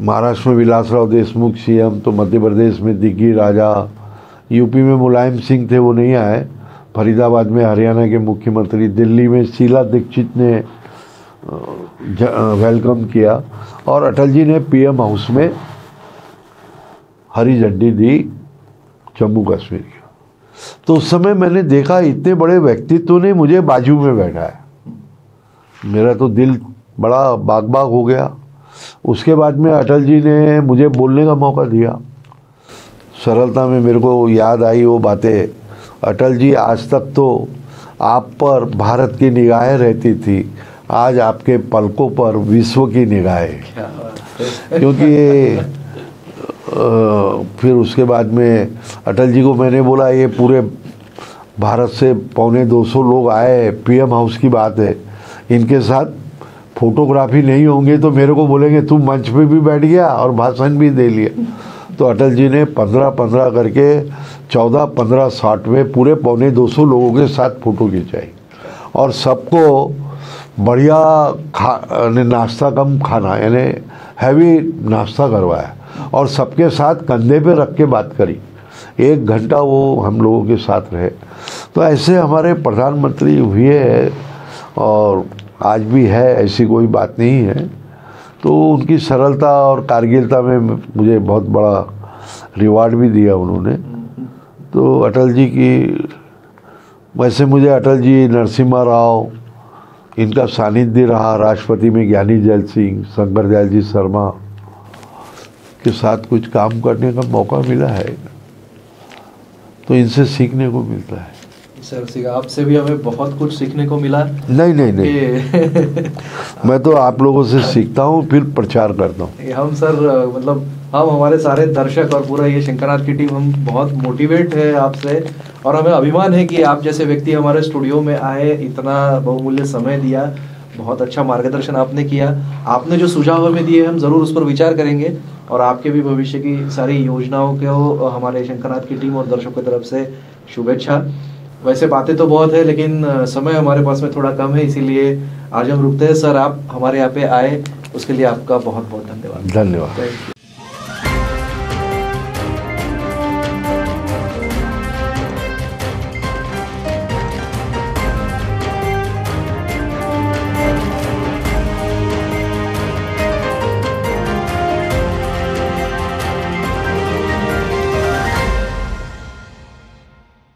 S2: महाराष्ट्र में विलासराव देशमुख सीएम, तो मध्य प्रदेश में दिग्गी राजा, यूपी में मुलायम सिंह थे, वो नहीं आए। फरीदाबाद में हरियाणा के मुख्यमंत्री, दिल्ली में शीला दीक्षित ने वेलकम किया और अटल जी ने पीएम हाउस में हरी झंडी दी जम्मू कश्मीर की। तो उस समय मैंने देखा इतने बड़े व्यक्तित्व ने मुझे बाजू में बैठा है, मेरा तो दिल बड़ा बाग बाग हो गया। उसके बाद में अटल जी ने मुझे बोलने का मौका दिया। सरलता में मेरे को याद आई वो बातें। अटल जी, आज तक तो आप पर भारत की निगाहें रहती थी, आज आपके पलकों पर विश्व की निगाहें। क्योंकि फिर उसके बाद में अटल जी को मैंने बोला, ये पूरे भारत से 250 लोग आए, पीएम हाउस की बात है, इनके साथ फोटोग्राफी नहीं होंगे तो मेरे को बोलेंगे तुम मंच पे भी बैठ गया और भाषण भी दे लिया। तो अटल जी ने 15-15 करके 14-15 60 में पूरे 250 लोगों के साथ फ़ोटो खिंचाई और सबको बढ़िया नाश्ता कम खाना, यानी हैवी नाश्ता करवाया और सबके साथ कंधे पे रख के बात करी। 1 घंटा वो हम लोगों के साथ रहे। तो ऐसे हमारे प्रधानमंत्री हुए हैं और आज भी है, ऐसी कोई बात नहीं है। तो उनकी सरलता और कारगिलता में मुझे बहुत बड़ा रिवार्ड भी दिया उन्होंने। तो अटल जी की, वैसे मुझे अटल जी, नरसिम्हा राव, इनका सानिध्य रहा। राष्ट्रपति में ज्ञानी जैल सिंह, शंकर दयाल जी शर्मा के साथ कुछ काम करने का मौका मिला है, तो इनसे सीखने को मिलता है।
S1: सर, आपसे भी हमें बहुत कुछ सीखने को मिला।
S2: नहीं मैं तो आप लोगों से सीखता हूँ, फिर प्रचार करता हूँ।
S1: हम सर, मतलब हम, हमारे सारे दर्शक और पूरा ये शंकरनाथ की टीम, हम बहुत मोटिवेट है आपसे और हमें अभिमान है कि आप जैसे व्यक्ति हमारे स्टूडियो में आए, इतना बहुमूल्य समय दिया, बहुत अच्छा मार्गदर्शन आपने किया। आपने जो सुझाव हमें दिए हम ज़रूर उस पर विचार करेंगे और आपके भी भविष्य की सारी योजनाओं को हमारे शंकरनाथ की टीम और दर्शकों की तरफ से शुभेच्छा। वैसे बातें तो बहुत है लेकिन समय हमारे पास में थोड़ा कम है, इसीलिए आज हम रुकते हैं। सर, आप हमारे यहाँ पे आए उसके लिए आपका बहुत बहुत धन्यवाद।
S2: धन्यवाद।